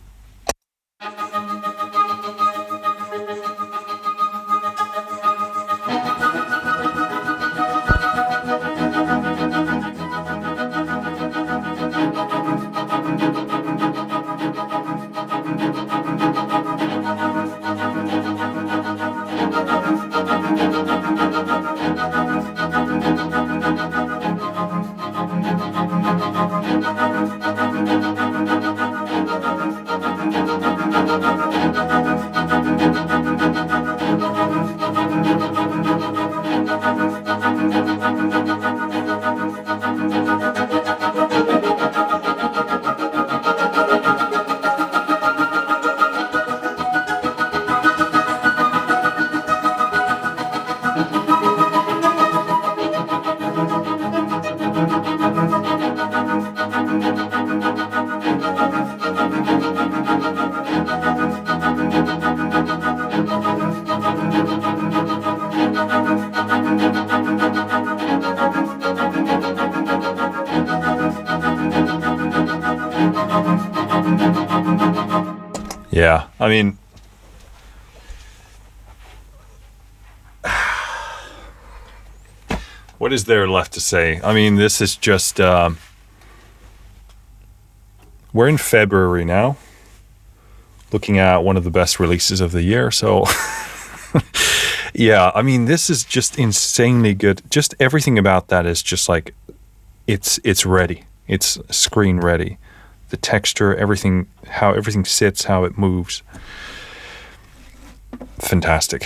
Yeah, I mean, what is there left to say? I mean, this is just, we're in February now, looking at one of the best releases of the year. So, yeah, I mean, this is just insanely good. Just everything about that is just like, it's ready. It's screen ready. The texture, everything, how everything sits, how it moves. Fantastic.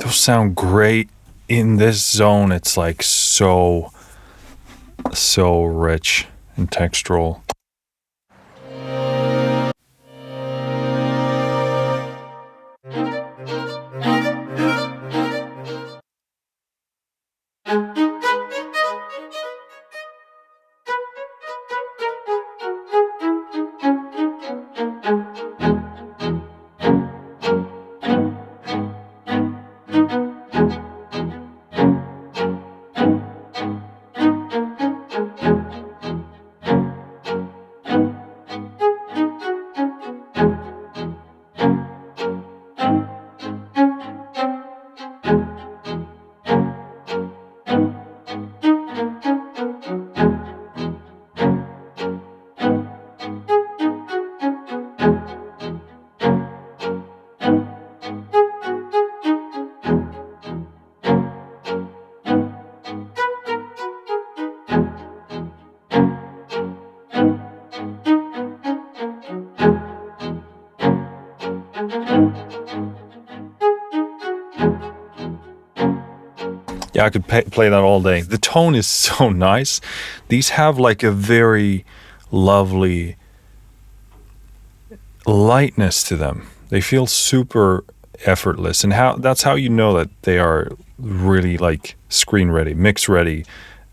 Sound great in this zone. It's like so rich and textural. Yeah, I could play that all day. The tone is so nice. These have like a very lovely lightness to them. They feel super effortless, and that's how you know that they are really like screen ready, mix ready.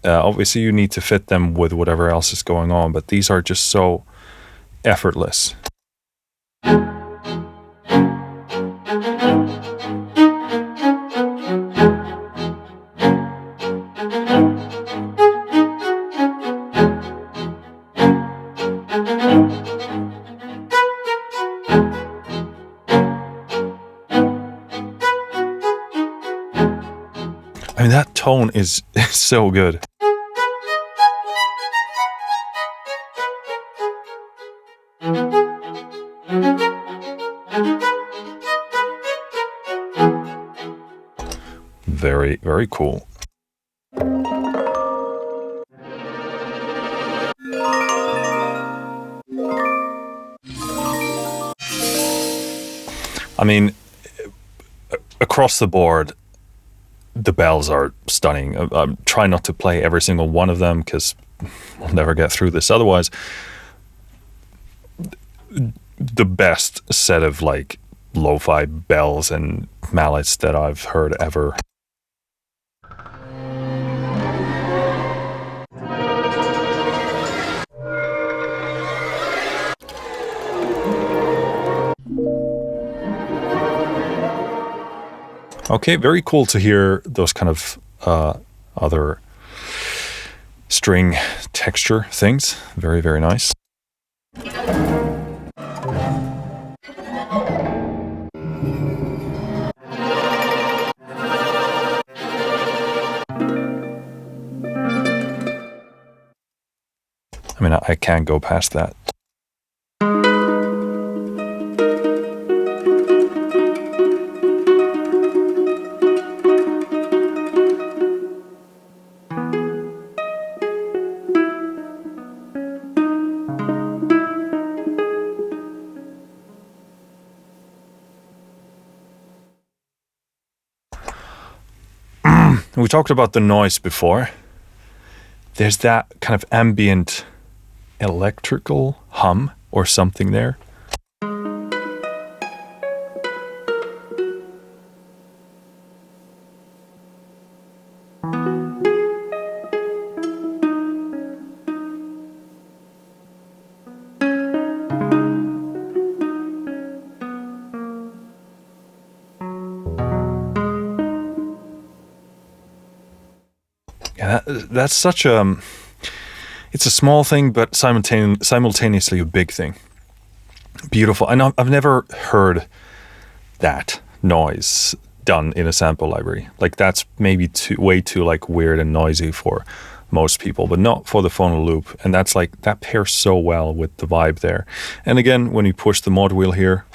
Obviously, you need to fit them with whatever else is going on, but these are just so effortless. tone is so good. Very, very cool. I mean, across the board, the bells are stunning. I'm trying not to play every single one of them because we'll never get through this otherwise. The best set of like lo-fi bells and mallets that I've heard ever. Okay, very cool to hear those kind of other string texture things. Very, very nice. I mean, I can't go past that. We talked about the noise before. There's that kind of ambient electrical hum or something there. Yeah, that's such a... It's a small thing, but simultaneously a big thing. Beautiful. And I've never heard that noise done in a sample library. Like that's maybe way too like weird and noisy for most people, but not for the Phonoloop. And that's like, that pairs so well with the vibe there. And again, when you push the mod wheel here,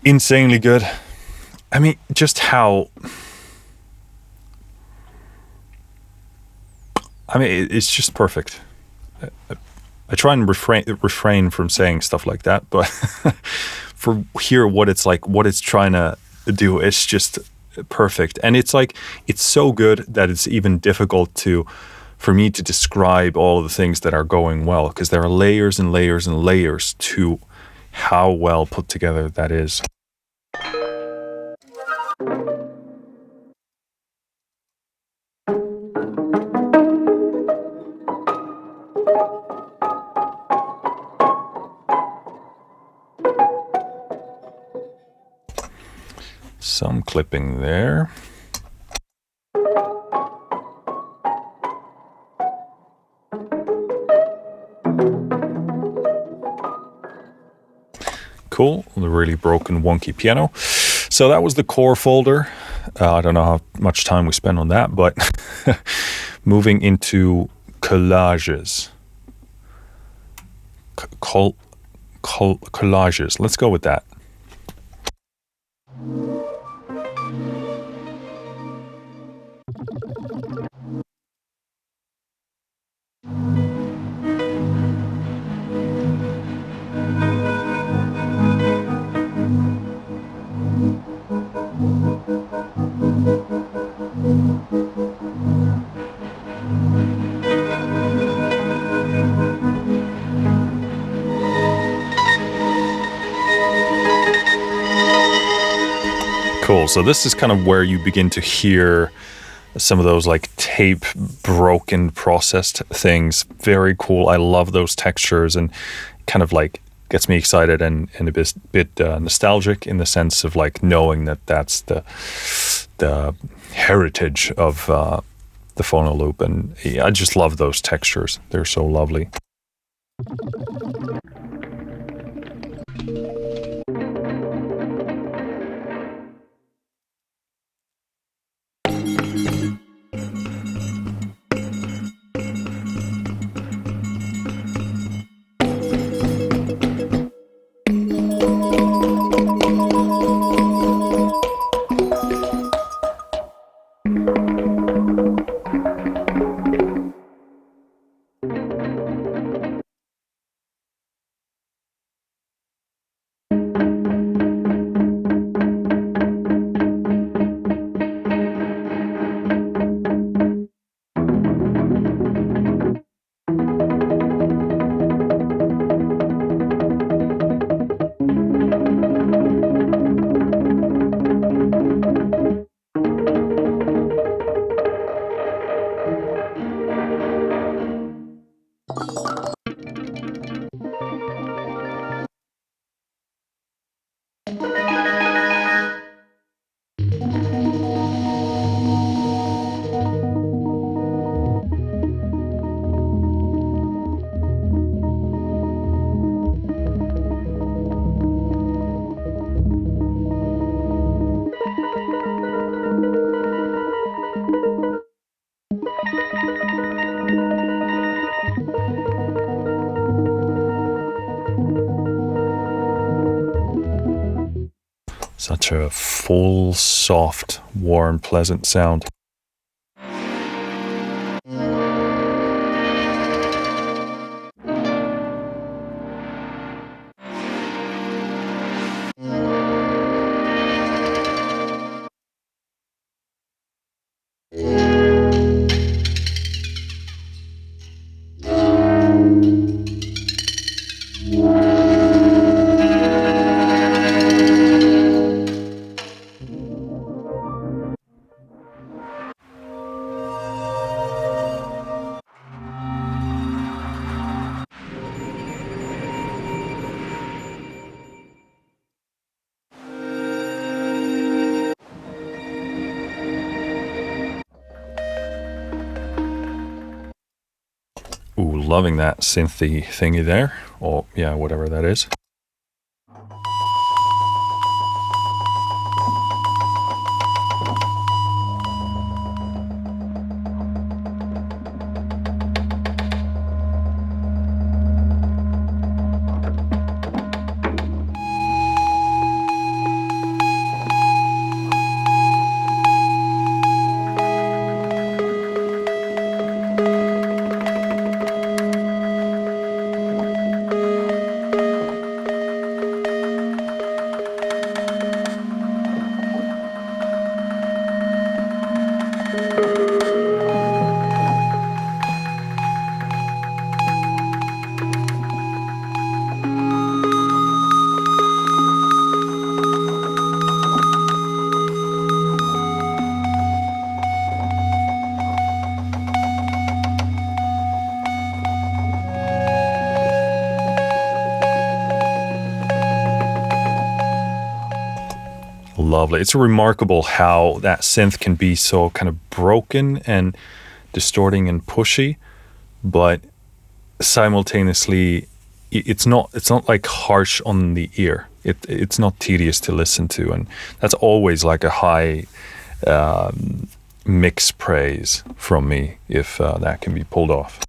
insanely good. I mean, just how... I mean, it's just perfect. I try and refrain from saying stuff like that, but for here, what it's like, what it's trying to do, it's just perfect. And it's like, it's so good that it's even difficult for me to describe all of the things that are going well, because there are layers and layers and layers to how well put together that is. Some clipping there. Cool, the really broken wonky piano. So that was the core folder. I don't know how much time we spent on that, but moving into collages. Collages, let's go with that. Cool. So this is kind of where you begin to hear some of those like tape broken processed things. Very cool. I love those textures, and kind of like gets me excited and a bit nostalgic in the sense of like knowing that that's the heritage of the Phonoloop. And yeah, I just love those textures. They're so lovely. Such a full, soft, warm, pleasant sound. Ooh, loving that synthy thingy there. Or, yeah, whatever that is. Lovely. It's remarkable how that synth can be so kind of broken and distorting and pushy, but simultaneously it's not like harsh on the ear. It's not tedious to listen to, and that's always like a high mix praise from me if that can be pulled off.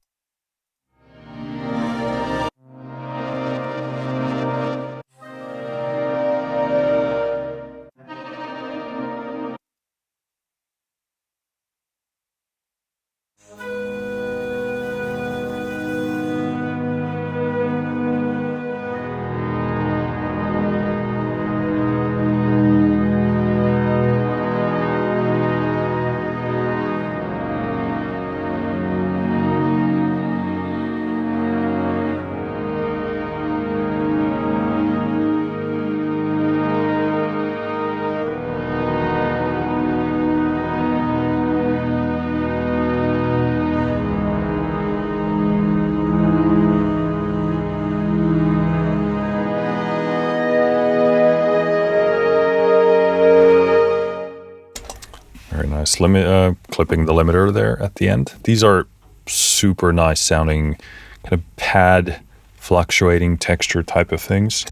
nice. Clipping the limiter there at the end. These are super nice sounding kind of pad fluctuating texture type of things.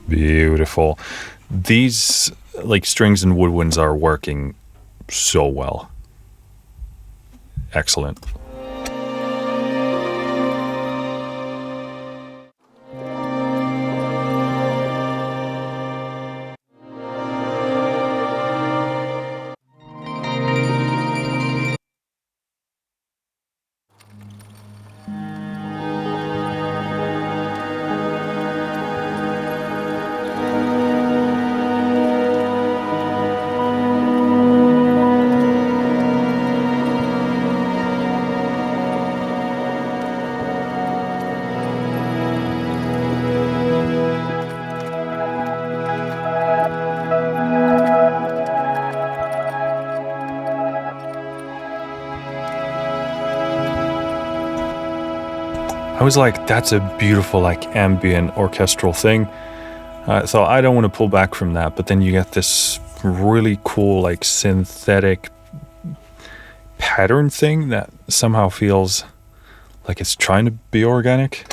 Beautiful. These like strings and woodwinds are working so well. Excellent. I was like, that's a beautiful, like, ambient orchestral thing. So I don't want to pull back from that. But then you get this really cool, like, synthetic pattern thing that somehow feels like it's trying to be organic.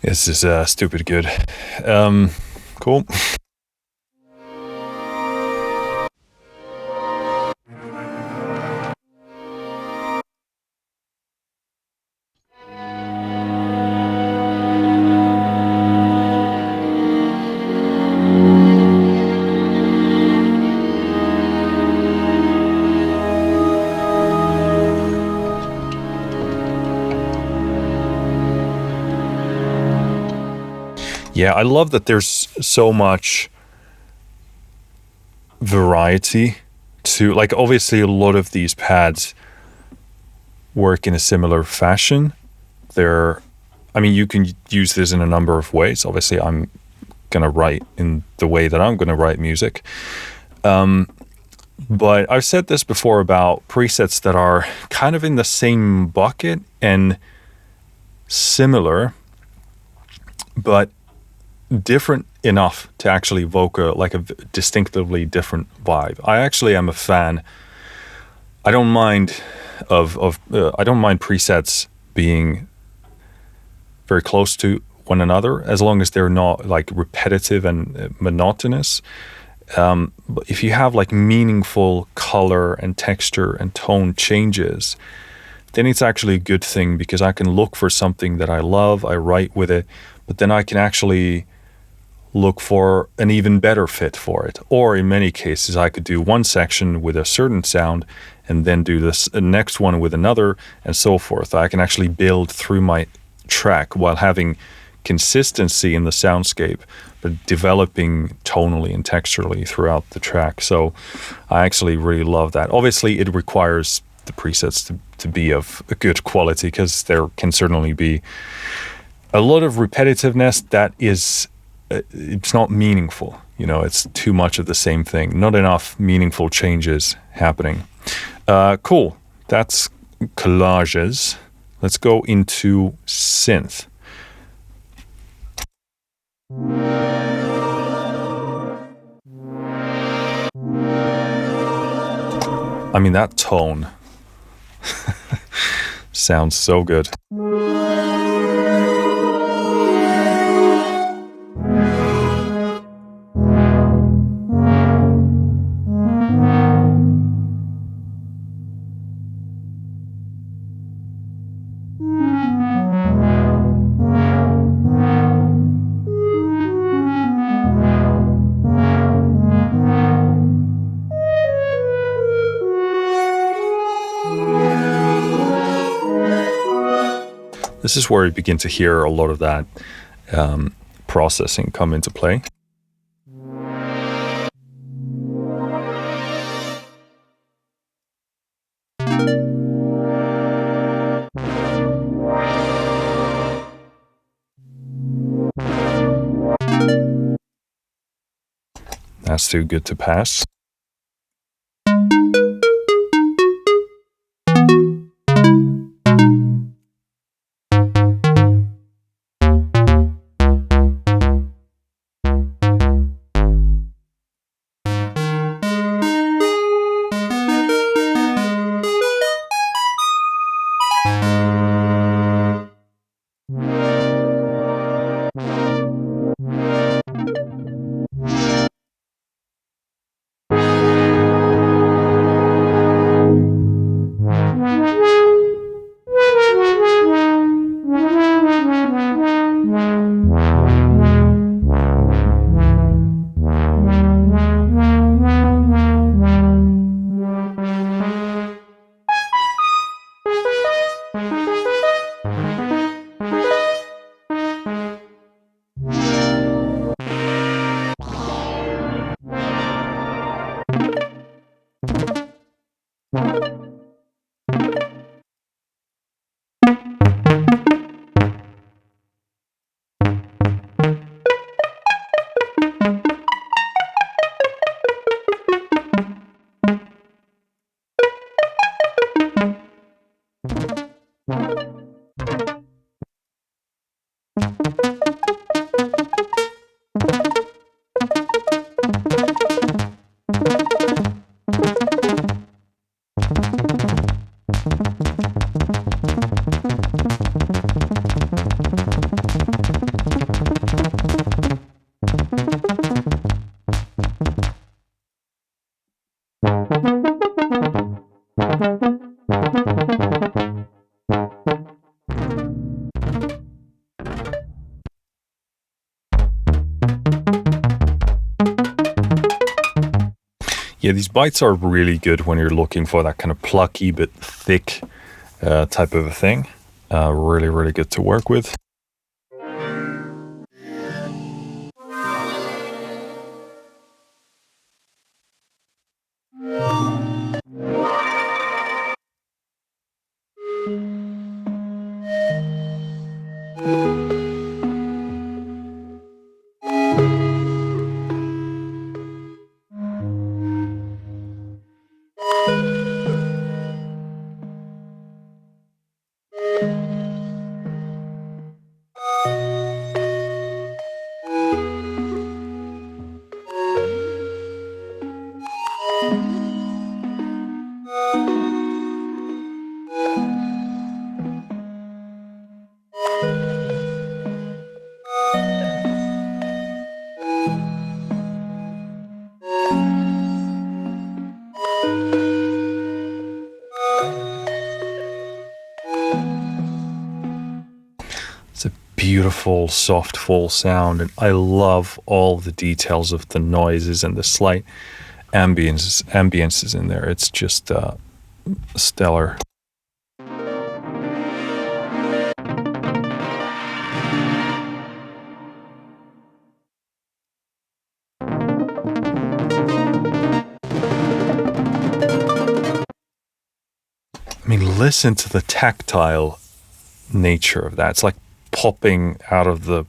This is stupid good. Cool. Yeah, I love that there's so much variety to, like, obviously a lot of these pads work in a similar fashion. I mean, you can use this in a number of ways. Obviously, I'm going to write in the way that I'm going to write music. But I've said this before about presets that are kind of in the same bucket and similar, but different enough to actually evoke a distinctively different vibe. I actually am a fan. I don't mind I don't mind presets being very close to one another as long as they're not like repetitive and monotonous. But if you have like meaningful color and texture and tone changes, then it's actually a good thing, because I can look for something that I love, I write with it, but then I can actually look for an even better fit for it. Or in many cases, I could do one section with a certain sound and then do this next one with another, and so forth. I can actually build through my track while having consistency in the soundscape, but developing tonally and texturally throughout the track. So I actually really love that. Obviously, it requires the presets to be of a good quality, because there can certainly be a lot of repetitiveness that is, it's not meaningful. You know, it's too much of the same thing. Not enough meaningful changes happening. Cool. That's Collages. Let's go into Synth. I mean, that tone sounds so good. This is where you begin to hear a lot of that processing come into play. That's too good to pass. Yeah, these bites are really good when you're looking for that kind of plucky but thick type of a thing. Really, really good to work with. beautiful, soft, full sound. And I love all the details of the noises and the slight ambiences in there. It's just stellar. I mean, listen to the tactile nature of that. It's like popping out of the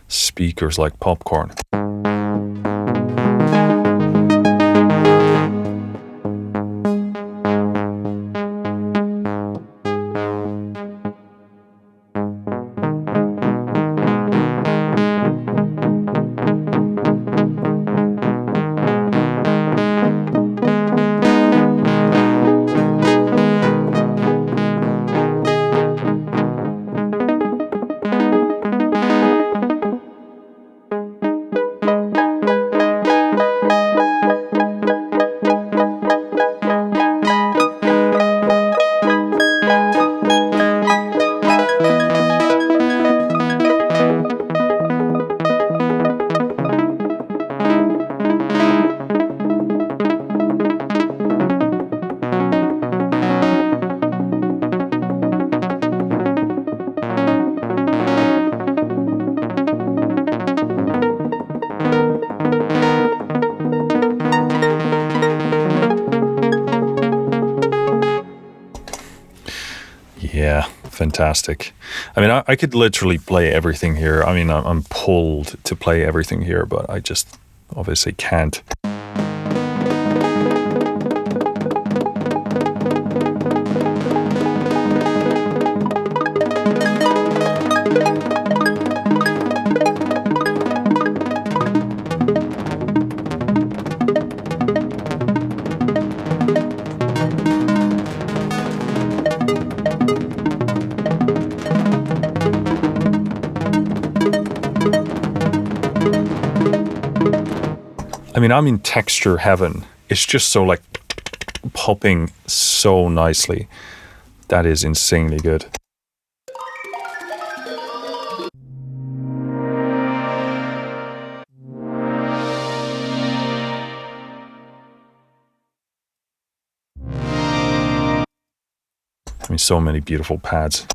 speakers like popcorn. Yeah, fantastic. I mean, I could literally play everything here. I mean, I'm pulled to play everything here, but I just obviously can't. I mean, I'm in texture heaven. It's just so like popping so nicely. That is insanely good. I mean, so many beautiful pads.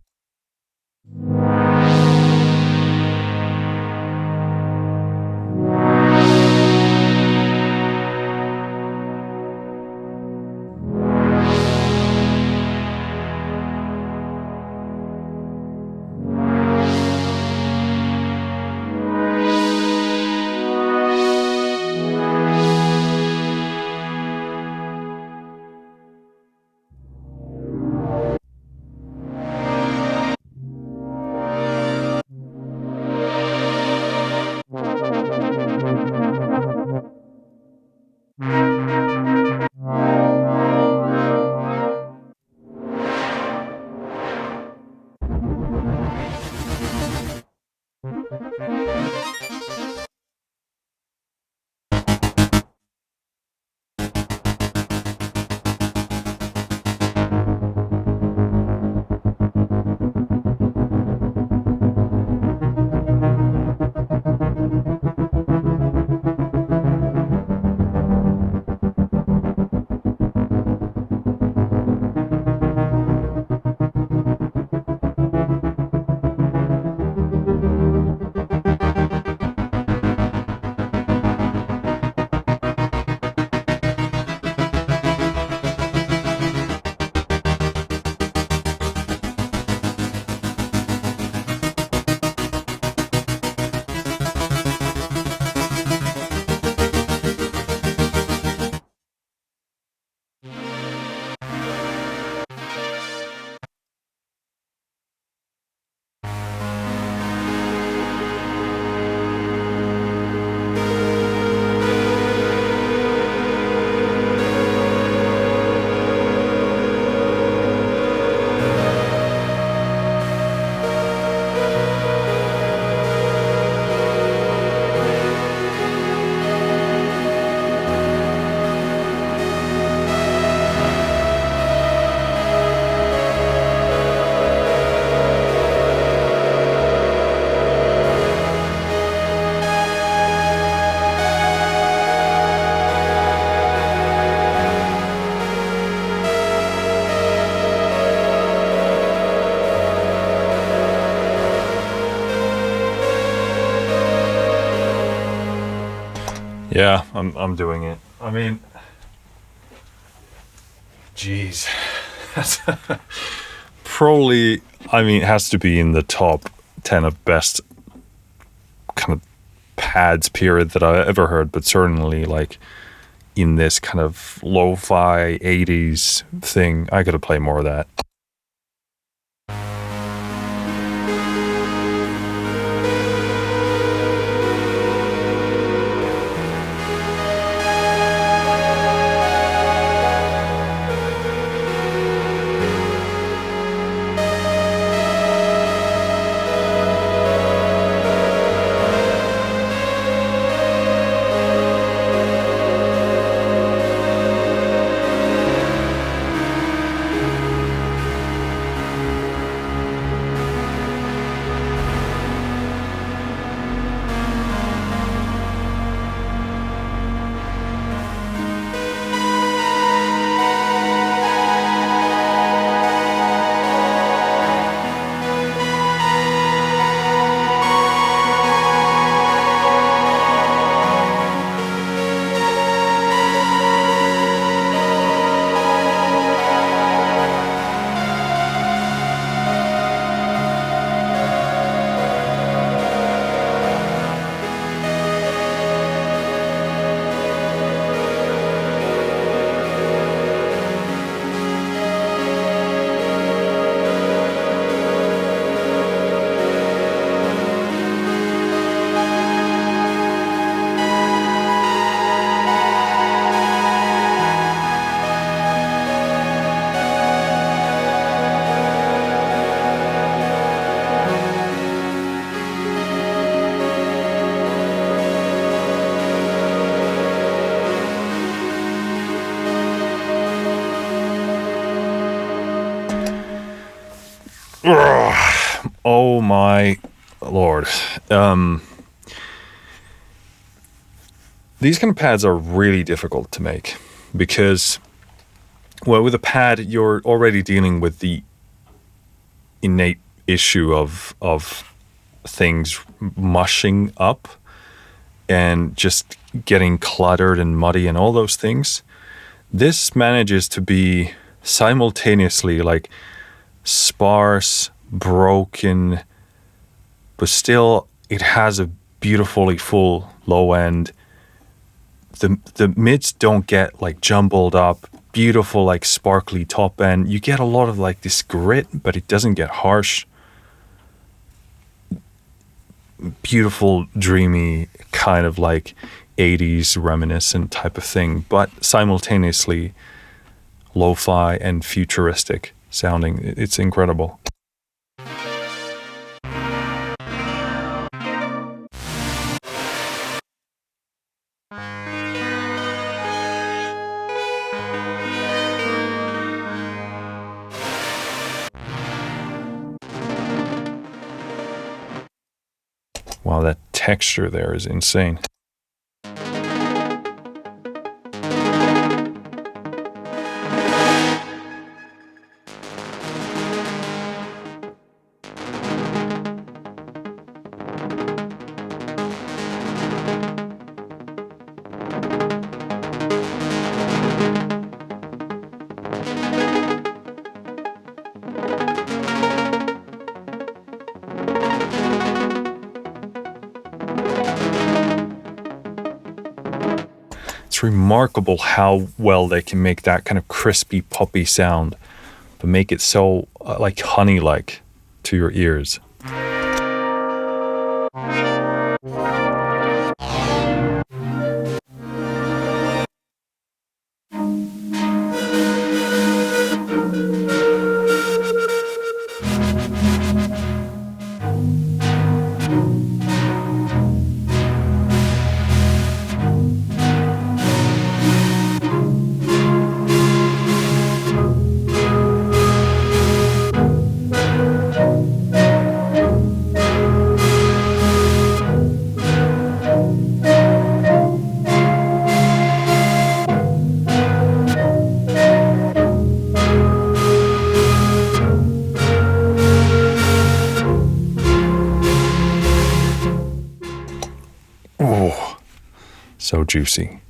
Yeah, I'm doing it. I mean, geez, that's probably, I mean, it has to be in the top 10 of best kind of pads period that I ever heard, but certainly like in this kind of lo-fi 80s thing, I gotta play more of that. Oh my lord. These kind of pads are really difficult to make because, well, with a pad, you're already dealing with the innate issue of things mushing up and just getting cluttered and muddy and all those things. This manages to be simultaneously like sparse, broken, but still it has a beautifully full low end. The mids don't get like jumbled up, beautiful like sparkly top end. You get a lot of like this grit, but it doesn't get harsh. Beautiful, dreamy, kind of like 80s reminiscent type of thing, but simultaneously lo-fi and futuristic sounding. It's incredible. Wow, that texture there is insane. It's remarkable how well they can make that kind of crispy, poppy sound, but make it so like honey-like to your ears. So juicy.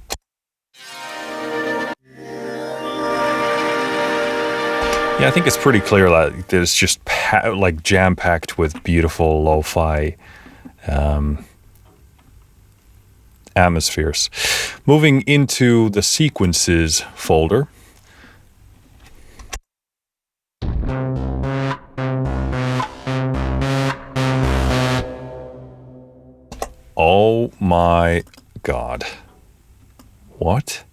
Yeah, I think it's pretty clear that it's just like jam-packed with beautiful lo-fi atmospheres. Moving into the sequences folder. Oh my God. What?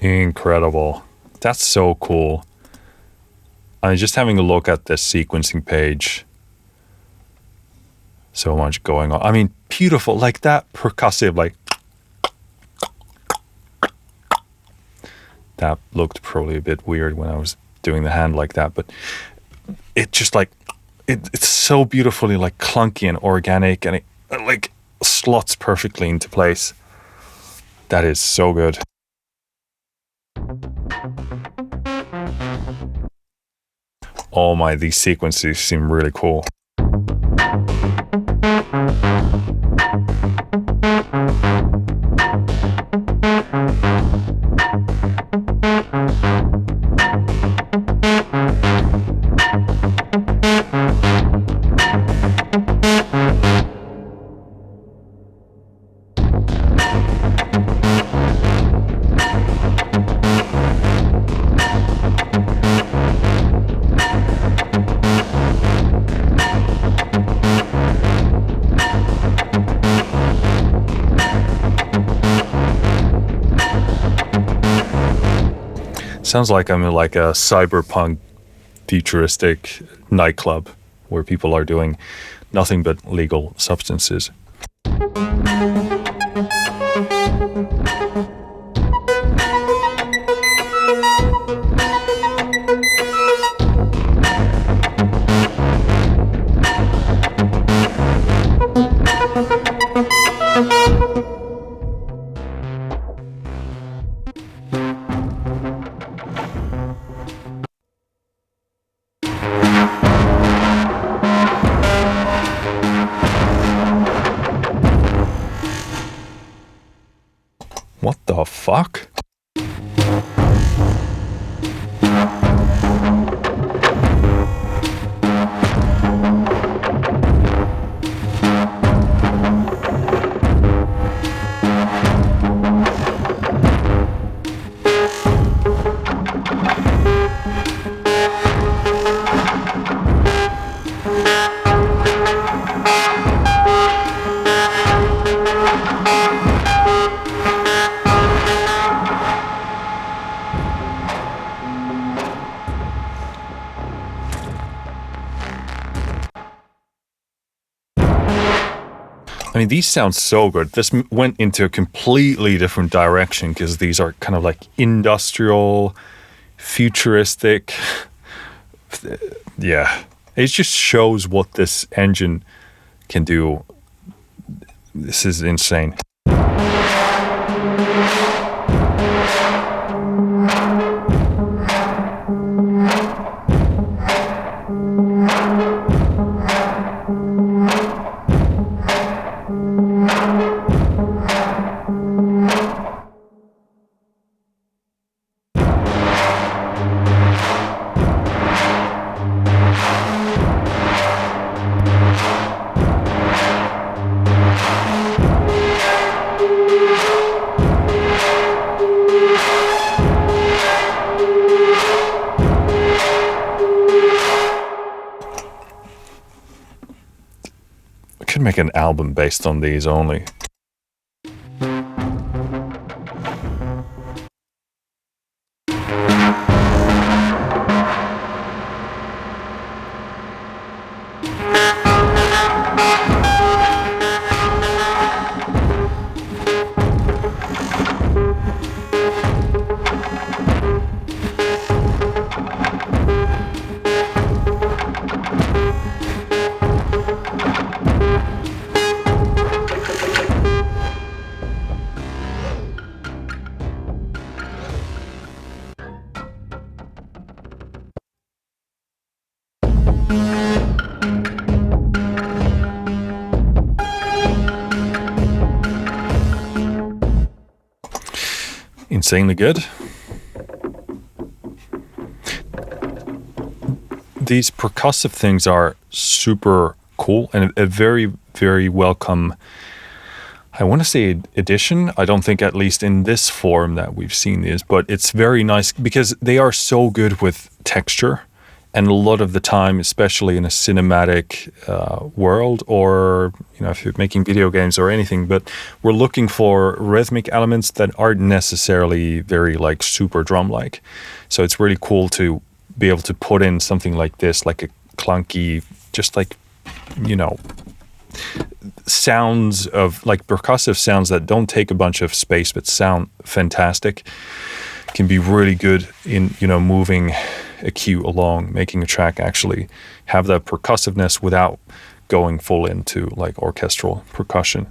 Incredible. That's so cool. I'm just having a look at this sequencing page. So much going on. I mean, beautiful, like that percussive, like that looked probably a bit weird when I was doing the hand like that, but it just like it's so beautifully like clunky and organic, and it like slots perfectly into place. That is so good. Oh my, these sequences seem really cool. Sounds like I'm in like a cyberpunk futuristic nightclub where people are doing nothing but legal substances. What the fuck? I mean, these sound so good. This went into a completely different direction because these are kind of like industrial, futuristic. Yeah, it just shows what this engine can do. This is insane. make an album based on these only. Insanely good. These percussive things are super cool and a very, very welcome, I want to say, addition. I don't think, at least in this form, that we've seen these, but it's very nice because they are so good with texture. And a lot of the time, especially in a cinematic world, or if you're making video games or anything, but we're looking for rhythmic elements that aren't necessarily very like super drum-like. So it's really cool to be able to put in something like this, like a clunky, just like sounds of like percussive sounds that don't take a bunch of space but sound fantastic. Can be really good in moving a cue along, making a track actually have that percussiveness without going full into like orchestral percussion.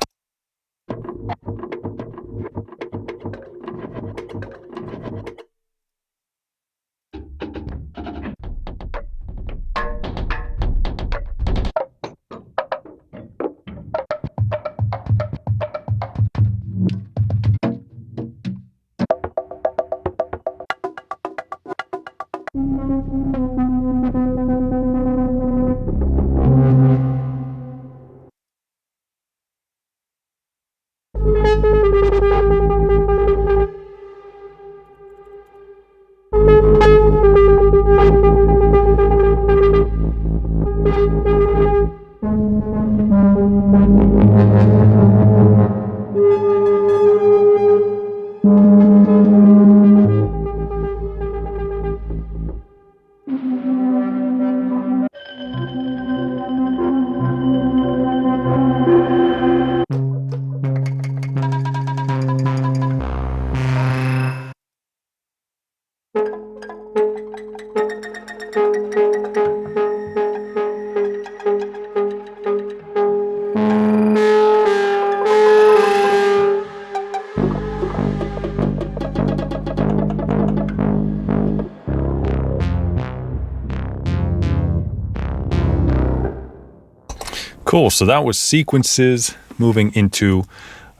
Cool, so that was sequences. Moving into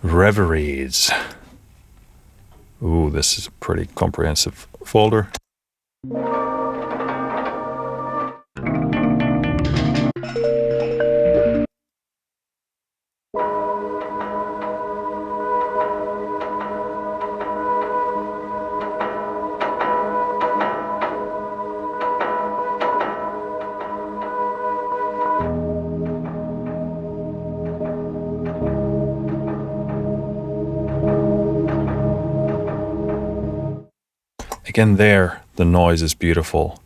Rearies. Ooh, this is a pretty comprehensive folder. Again there, the noise is beautiful.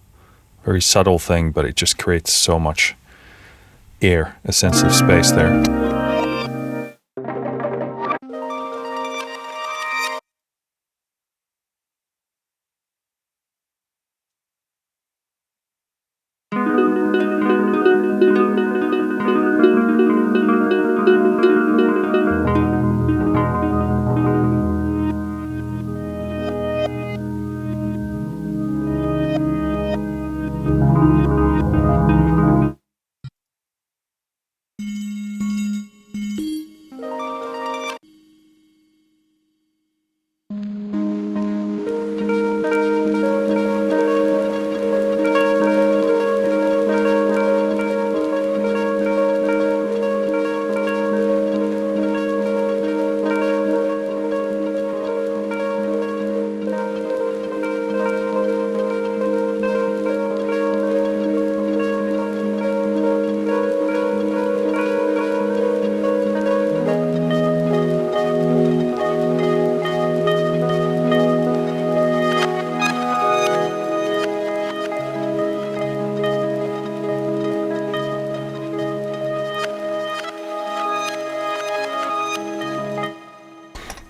Very subtle thing, but it just creates so much air, a sense of space there.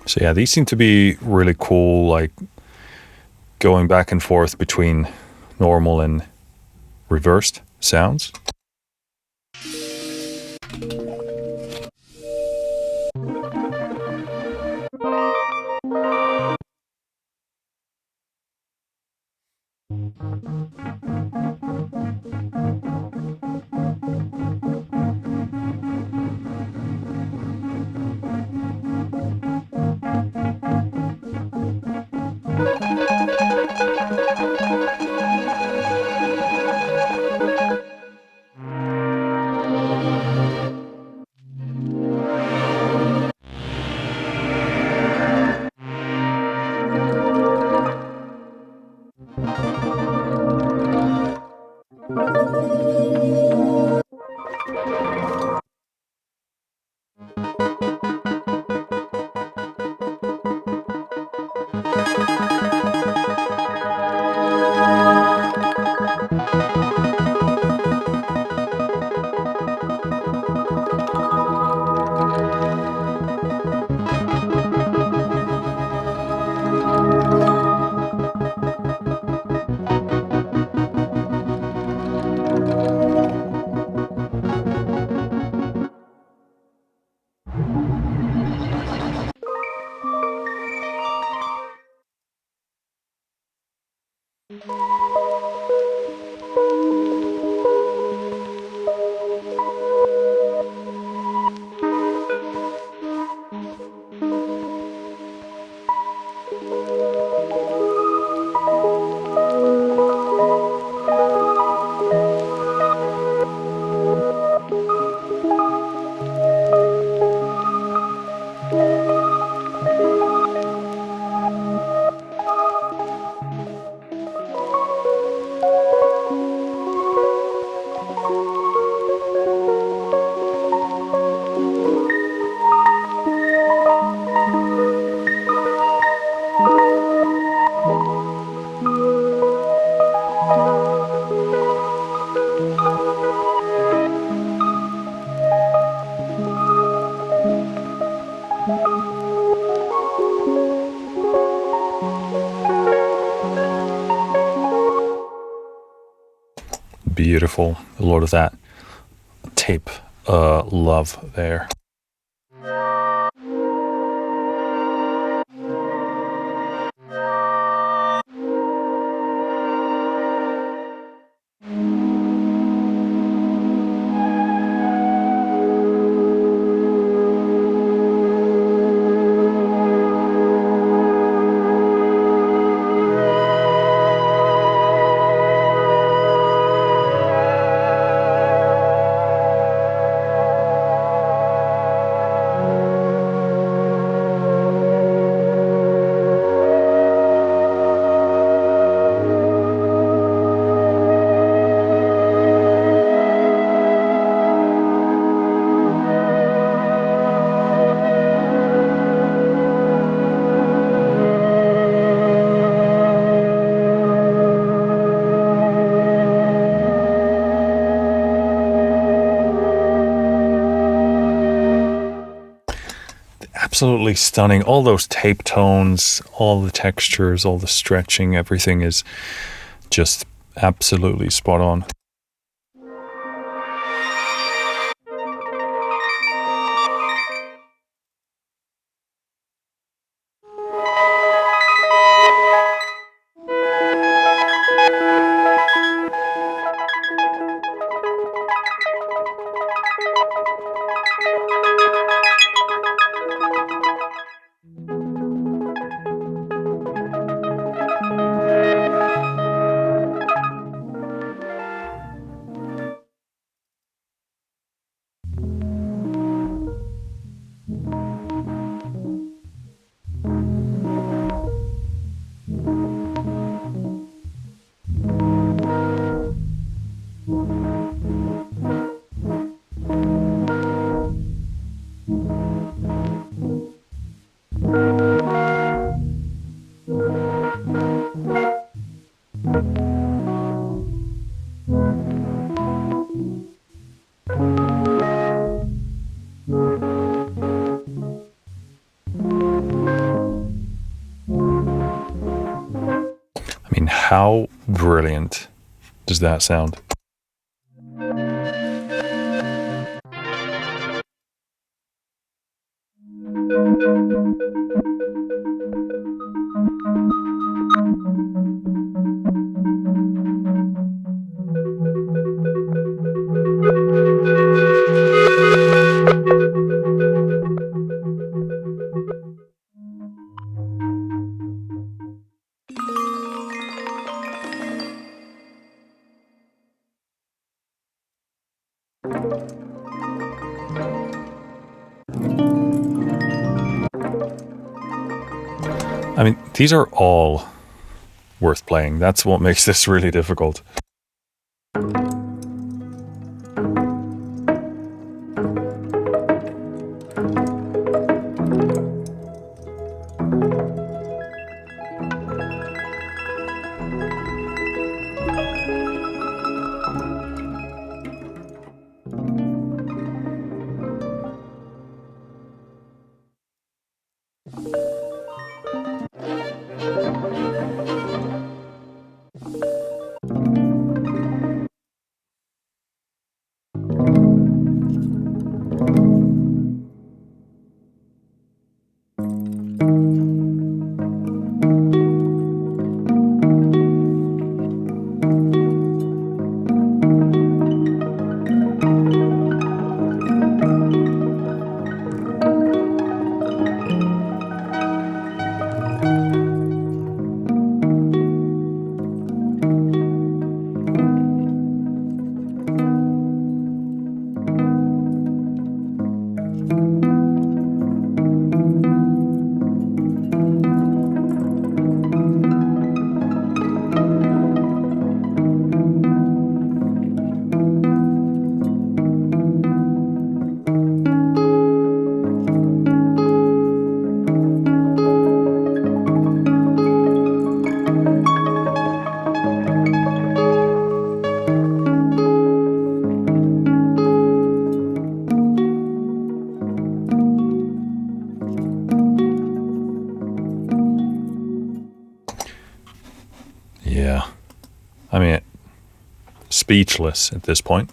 So yeah, these seem to be really cool, like going back and forth between normal and reversed sounds. Beautiful. A lot of that tape love there. Absolutely stunning. All those tape tones, all the textures, all the stretching, everything is just absolutely spot on. How brilliant does that sound? I mean, these are all worth playing. That's what makes this really difficult. Yeah. I mean, speechless at this point.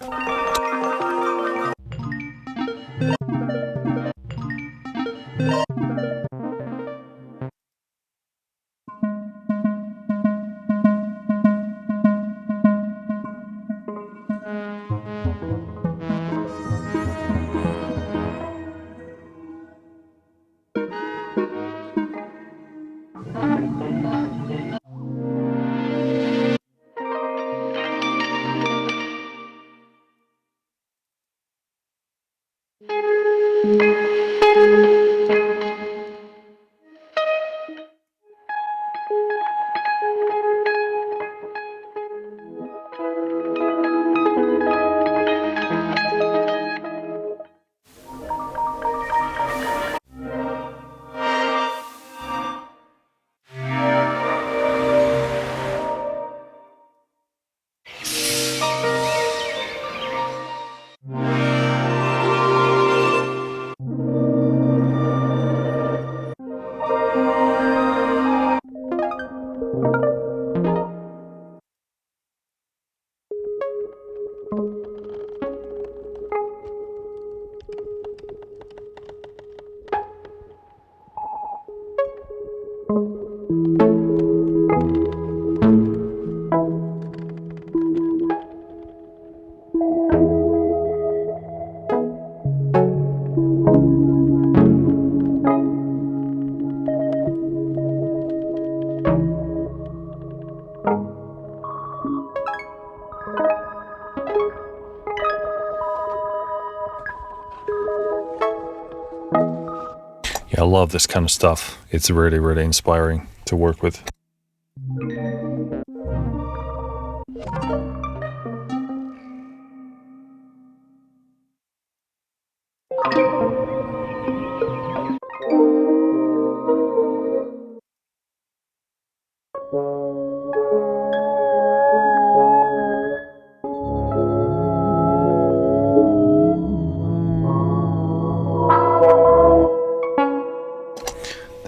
Yeah, I love this kind of stuff. It's really, really inspiring to work with.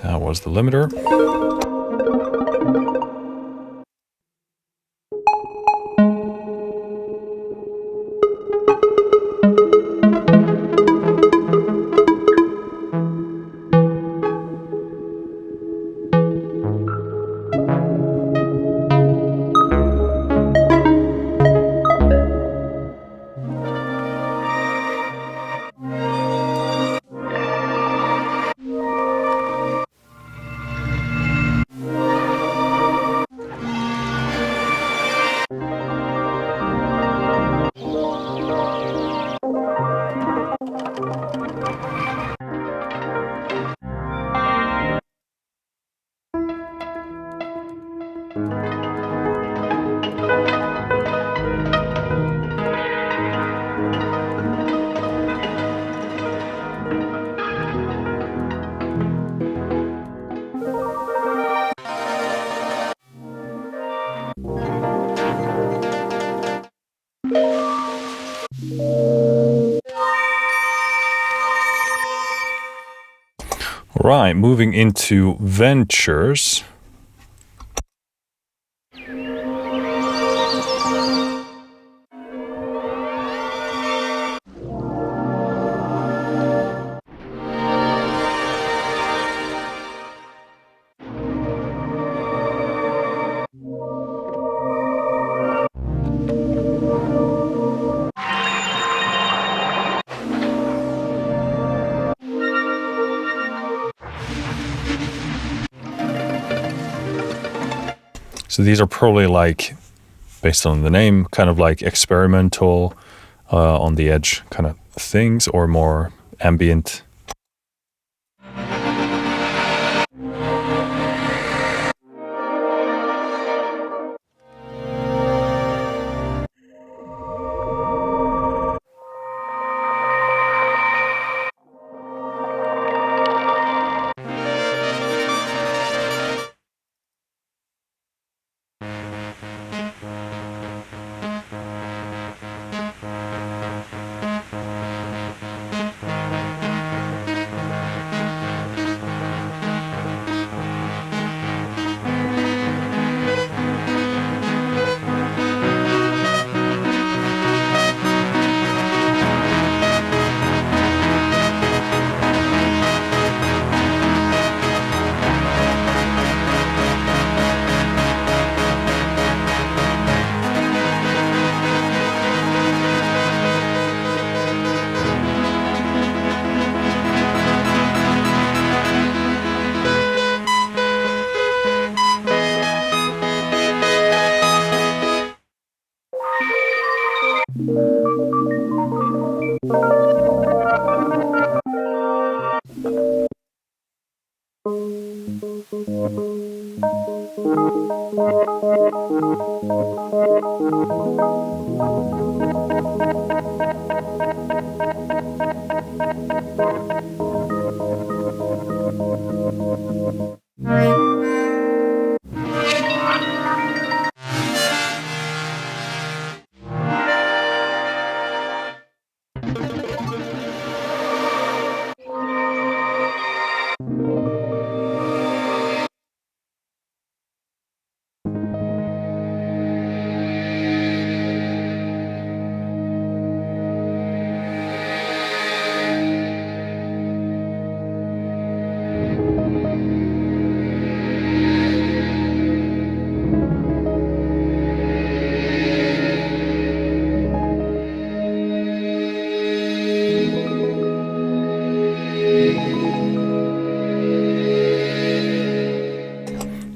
That was the limiter. Right, moving into ventures. So these are probably like, based on the name, kind of like experimental, on the edge kind of things, or more ambient.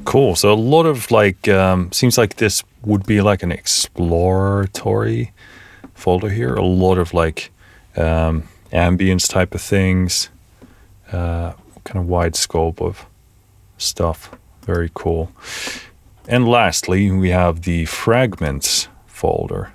Cool. So a lot of like, seems like this would be like an exploratory folder here. A lot of like ambience type of things, kind of wide scope of stuff. Very cool. And lastly, we have the Fragments folder.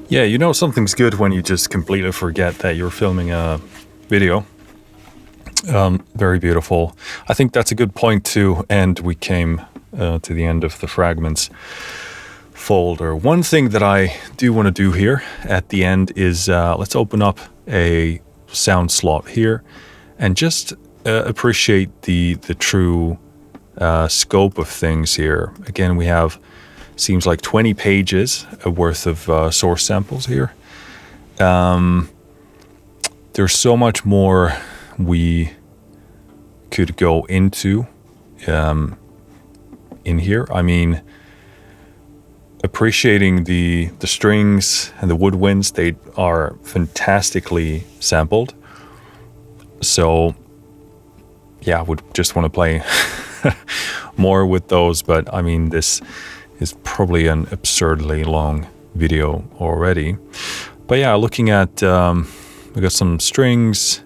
Yeah, you know something's good when you just completely forget that you're filming a video. Very beautiful. I think that's a good point to end. We came to the end of the Fragments folder. One thing that I do want to do here at the end is let's open up a sound slot here and just appreciate the true scope of things here. Again, we have seems like 20 pages worth of source samples here. There's so much more we could go into in here. I mean, appreciating the strings and the woodwinds, they are fantastically sampled. So yeah, I would just want to play more with those, but I mean, this is probably an absurdly long video already. But yeah, looking at, we got some strings,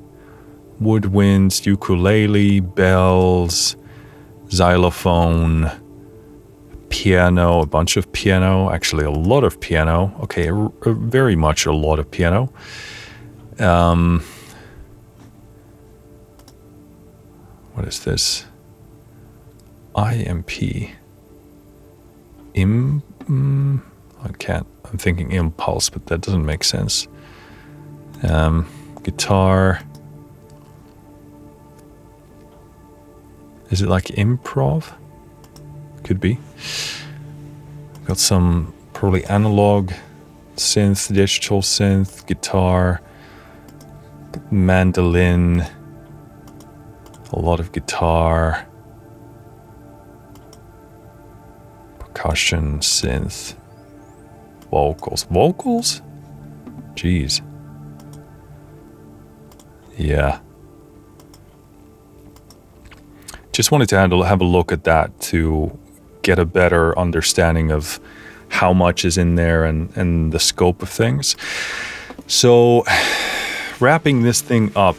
woodwinds, ukulele, bells, xylophone, piano, a bunch of piano, actually a lot of piano. Okay, very much a lot of piano. What is this? IMP. I can't, I'm thinking impulse, but that doesn't make sense. Guitar. Is it like improv? Could be. Got some probably analog synth, digital synth, guitar, mandolin, a lot of guitar, percussion, synth, vocals. Vocals? Jeez. Yeah. Just wanted to have a look at that to get a better understanding of how much is in there and the scope of things. So wrapping this thing up,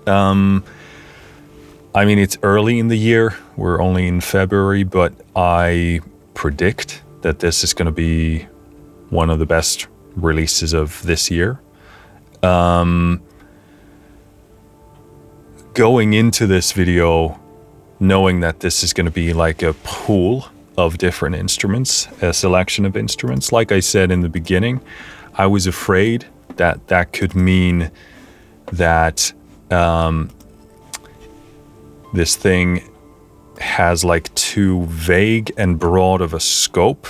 I mean, it's early in the year. We're only in February, but I predict that this is going to be one of the best releases of this year. Going into this video, knowing that this is going to be like a pool of different instruments, a selection of instruments. Like I said in the beginning, I was afraid that that could mean that this thing has like too vague and broad of a scope,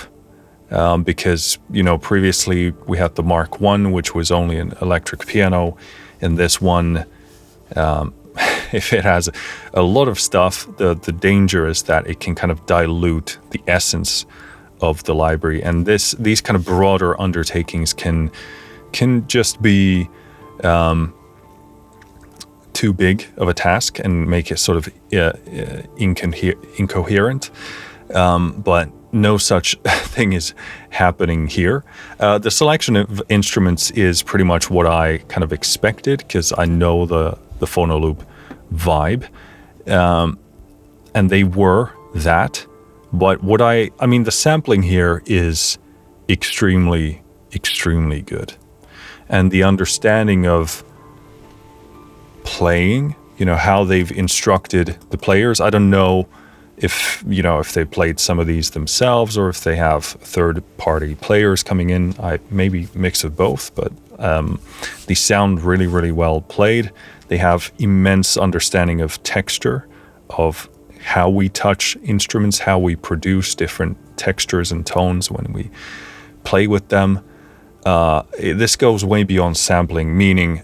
because, you know, previously we had the Mark I, which was only an electric piano, and this one, if it has a lot of stuff, the danger is that it can kind of dilute the essence of the library. And these kind of broader undertakings can just be too big of a task and make it sort of incoherent. But no such thing is happening here. The selection of instruments is pretty much what I kind of expected, because I know the Phonoloop vibe, and they were that. But what I mean, the sampling here is extremely good, and the understanding of playing, you know, how they've instructed the players. I don't know if they played some of these themselves or if they have third-party players coming in. I maybe mix of both, but these sound really well played. They have immense understanding of texture, of how we touch instruments, how we produce different textures and tones when we play with them. This goes way beyond sampling, meaning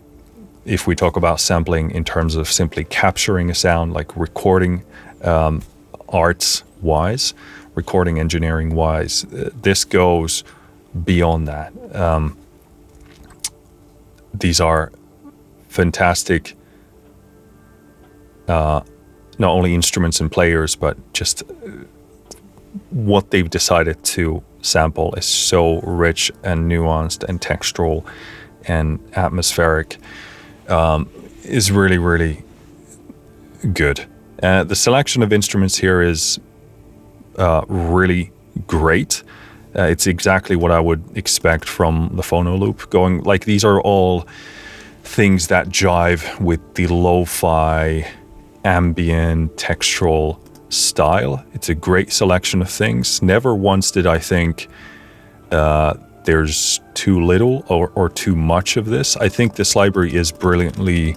if we talk about sampling in terms of simply capturing a sound, like recording arts-wise, recording engineering-wise, this goes beyond that. These are fantastic, not only instruments and players, but just what they've decided to sample is so rich and nuanced and textural and atmospheric, is really good. The selection of instruments here is really great. It's exactly what I would expect from the Phonoloop. Going like, these are all things that jive with the lo-fi, ambient, textural style. It's a great selection of things. Never once did I think there's too little or too much of this. I think this library is brilliantly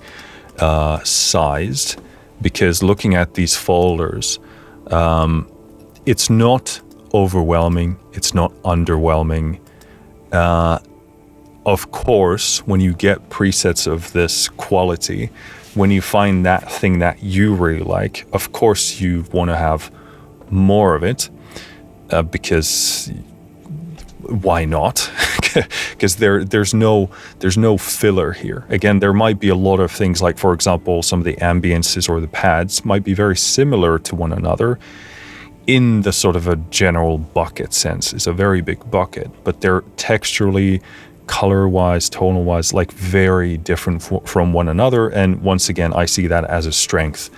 sized, because looking at these folders, it's not overwhelming, it's not underwhelming. of course, when you get presets of this quality, when you find that thing that you really like, of course you want to have more of it, because why not? Because there's no filler here. Again, there might be a lot of things like, for example, some of the ambiences or the pads might be very similar to one another in the sort of a general bucket sense. It's a very big bucket, but they're texturally, color-wise, tonal-wise, like very different from one another. And once again, I see that as a strength,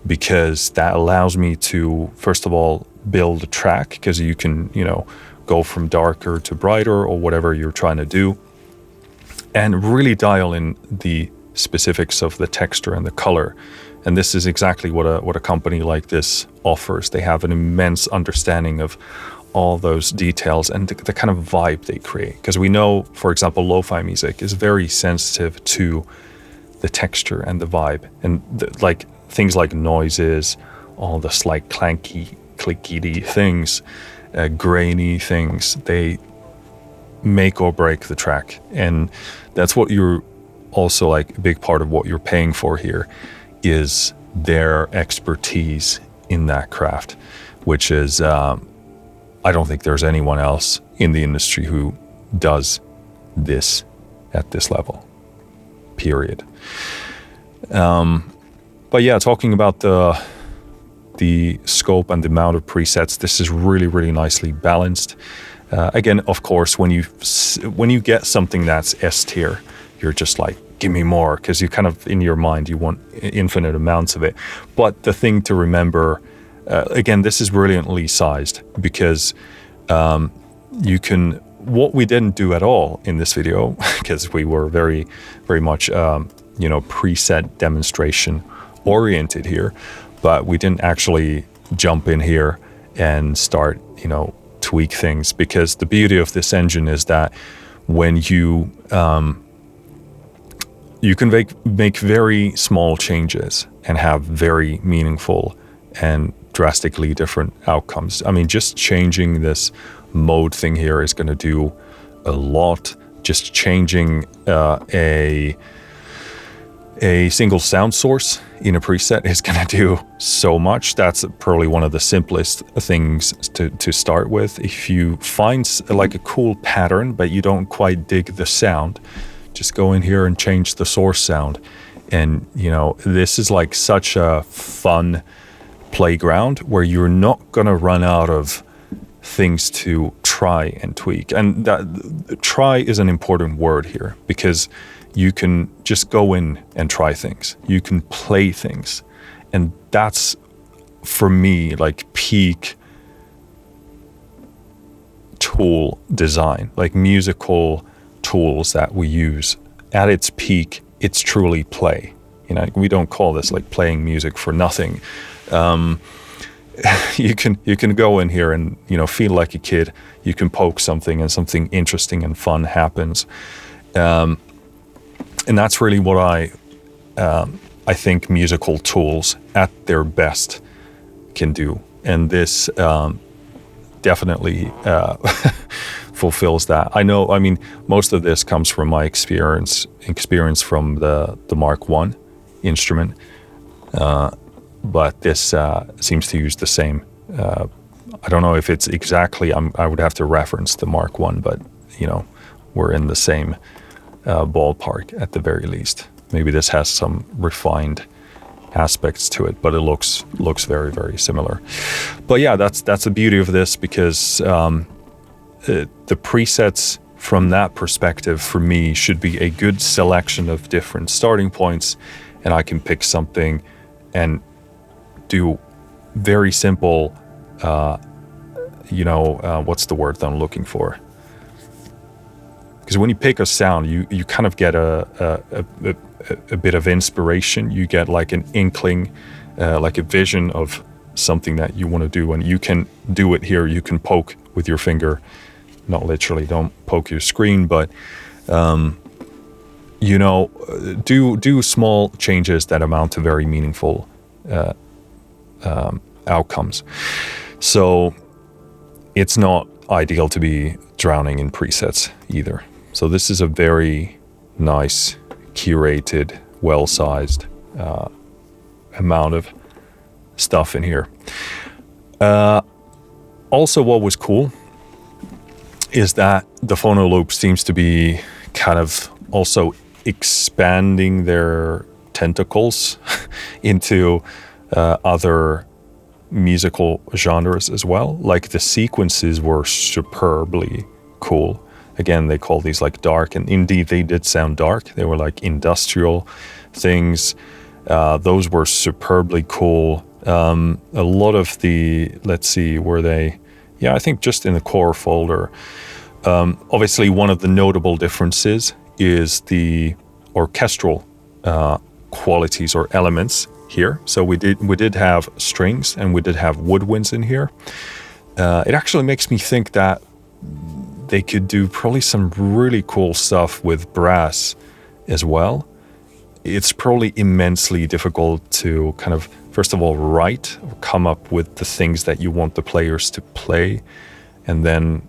because that allows me to, first of all, build a track, because you can, go from darker to brighter or whatever you're trying to do, and really dial in the specifics of the texture and the color. And this is exactly what a company like this offers. They have an immense understanding of all those details and the kind of vibe they create. Because we know, for example, lo-fi music is very sensitive to the texture and the vibe, and like things like noises, all the slight clanky, clicky things, grainy things, they make or break the track. And that's what you're also, like, a big part of what you're paying for here is their expertise in that craft, which is, I don't think there's anyone else in the industry who does this at this level, period. But yeah, talking about the scope and the amount of presets, this is really, really nicely balanced. Again, of course, when you get something that's S tier, you're just like, give me more, because you kind of, in your mind, you want infinite amounts of it. But the thing to remember, again, this is brilliantly sized, because you can, what we didn't do at all in this video, because we were very, very much, preset demonstration oriented here, but we didn't actually jump in here and start, tweak things, because the beauty of this engine is that when you can make very small changes and have very meaningful and drastically different outcomes. I mean, just changing this mode thing here is going to do a lot. Just changing a single sound source in a preset is going to do so much. That's probably one of the simplest things to start with. If you find like a cool pattern, but you don't quite dig the sound, just go in here and change the source sound. And, this is like such a fun playground where you're not going to run out of things to try and tweak. And that try is an important word here, because you can just go in and try things. You can play things. And that's, for me, like peak tool design, like musical tools that we use. At its peak, it's truly play. We don't call this like playing music for nothing. You can go in here and, feel like a kid. You can poke something and something interesting and fun happens. And that's really what I think musical tools at their best can do. And this definitely fulfills that. I mean, most of this comes from my experience from the Mark I instrument. But this seems to use the same. I don't know if it's exactly, I would have to reference the Mark I, but, we're in the same ballpark at the very least. Maybe this has some refined aspects to it, but it looks very, very similar. But yeah, that's the beauty of this, because the presets from that perspective for me should be a good selection of different starting points, and I can pick something and do very simple, what's the word that I'm looking for? Because when you pick a sound, you kind of get a bit of inspiration. You get like an inkling, like a vision of something that you want to do, and you can do it here. You can poke with your finger, not literally, don't poke your screen, but do small changes that amount to very meaningful outcomes. So it's not ideal to be drowning in presets either. So this is a very nice, curated, well-sized amount of stuff in here. Also, what was cool is that the Phonoloop seems to be kind of also expanding their tentacles into other musical genres as well. Like the sequences were superbly cool. Again, they call these like dark, and indeed they did sound dark. They were like industrial things. Those were superbly cool. A lot of the, let's see, were they? Yeah, I think just in the core folder. Obviously, one of the notable differences is the orchestral qualities or elements here. So we did have strings and we did have woodwinds in here. It actually makes me think that they could do probably some really cool stuff with brass as well. It's probably immensely difficult to kind of, first of all, write or come up with the things that you want the players to play and then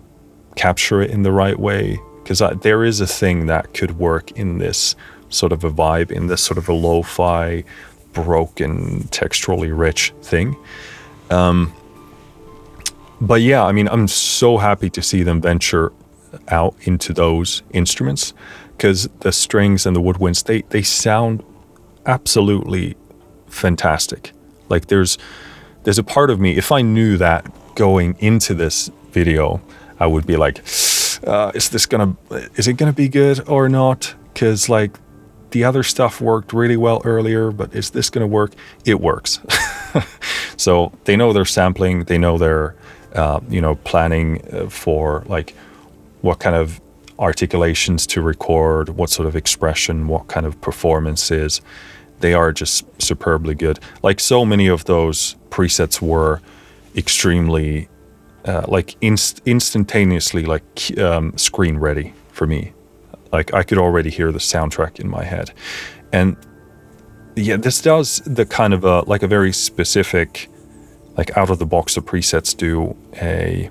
capture it in the right way. Because there is a thing that could work in this sort of a vibe, in this sort of a lo-fi, broken, texturally rich thing. But yeah, I mean, I'm so happy to see them venture out into those instruments, because the strings and the woodwinds, they sound absolutely fantastic. Like there's a part of me, if I knew that going into this video, I would be like, is it gonna be good or not? Because like the other stuff worked really well earlier, but is this gonna work? It works. So they know they're sampling, they know they're planning for like what kind of articulations to record, what sort of expression, what kind of performances. They are just superbly good. Like so many of those presets were extremely instantaneously screen ready for me. Like I could already hear the soundtrack in my head. And yeah, this does the kind of a very specific, like out of the box, the presets do a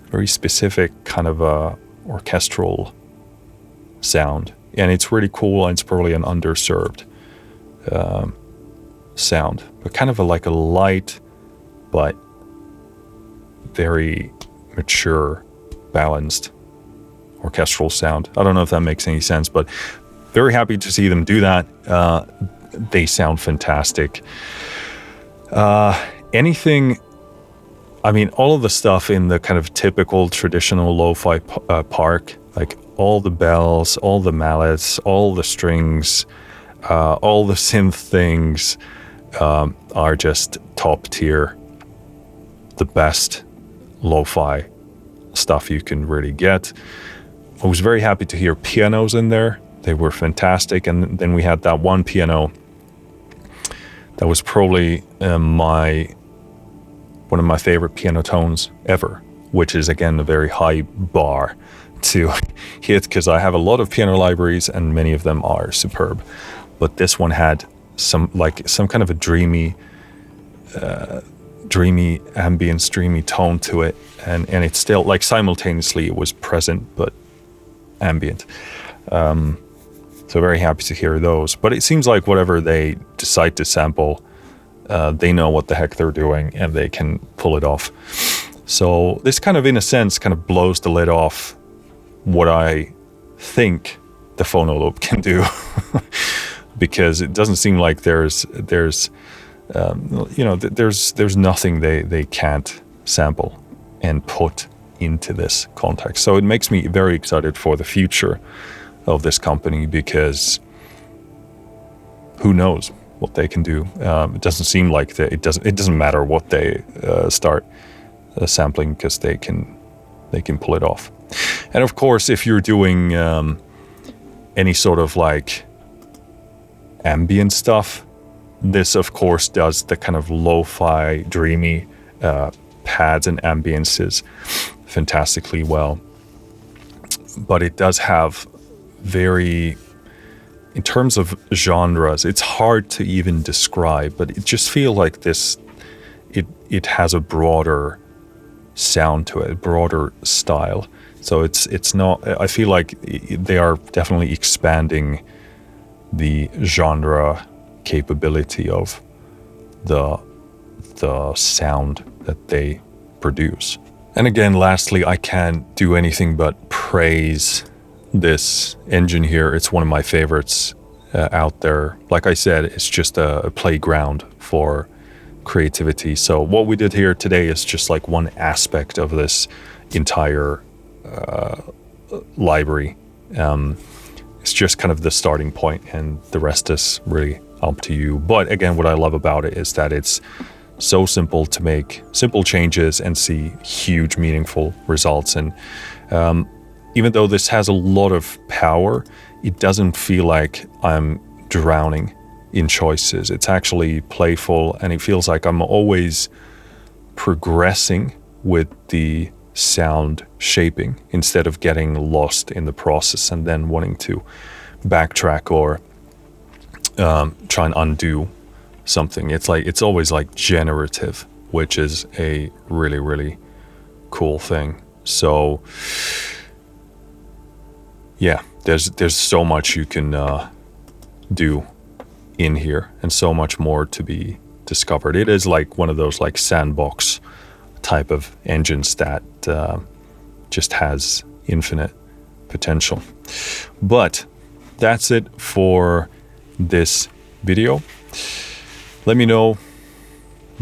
very specific kind of a orchestral sound. And it's really cool, and it's probably an underserved sound, but kind of a light, but very mature, balanced orchestral sound. I don't know if that makes any sense, but very happy to see them do that. They sound fantastic. Anything, I mean, all of the stuff in the kind of typical traditional lo-fi park, like all the bells, all the mallets, all the strings, all the synth things are just top tier. The best lo-fi stuff you can really get. I was very happy to hear pianos in there. They were fantastic. And then we had that one piano that was probably one of my favorite piano tones ever, which is again a very high bar to hit, because I have a lot of piano libraries and many of them are superb. But this one had some kind of a dreamy ambience, dreamy tone to it, and it's still like simultaneously it was present but ambient. So very happy to hear those. But it seems like whatever they decide to sample, they know what the heck they're doing and they can pull it off. So this kind of, in a sense, kind of blows the lid off what I think the Phonoloop can do. Because it doesn't seem like there's nothing they can't sample and put into this context. So it makes me very excited for the future of this company, because who knows what they can do. It doesn't seem like it doesn't matter what they start sampling, because they can pull it off. And of course, if you're doing any sort of like ambient stuff, this of course does the kind of lo-fi, dreamy pads and ambiences fantastically well. But it does have very, in terms of genres, it's hard to even describe, but it just feels like this, it has a broader sound to it, a broader style. So it's not, I feel like they are definitely expanding the genre capability of the sound that they produce. And again, lastly, I can't do anything but praise this engine here. It's one of my favorites out there. Like I said, it's just a playground for creativity. So what we did here today is just like one aspect of this entire library. It's just kind of the starting point, and the rest is really up to you. But again, what I love about it is that it's so simple to make simple changes and see huge meaningful results. And even though this has a lot of power, it doesn't feel like I'm drowning in choices. It's actually playful, and it feels like I'm always progressing with the sound shaping instead of getting lost in the process and then wanting to backtrack or try and undo something. It's always like generative, which is a really, really cool thing. So yeah, there's so much you can do in here, and so much more to be discovered. It is like one of those like sandbox type of engines that just has infinite potential. But that's it for this video. Let me know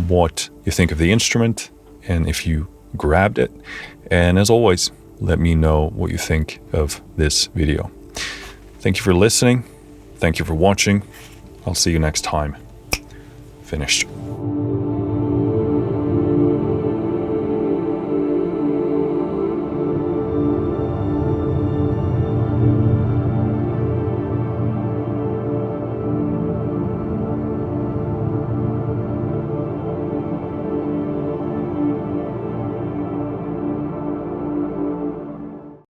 what you think of the instrument and if you grabbed it. And as always, let me know what you think of this video. Thank you for listening. Thank you for watching. I'll see you next time. Finished.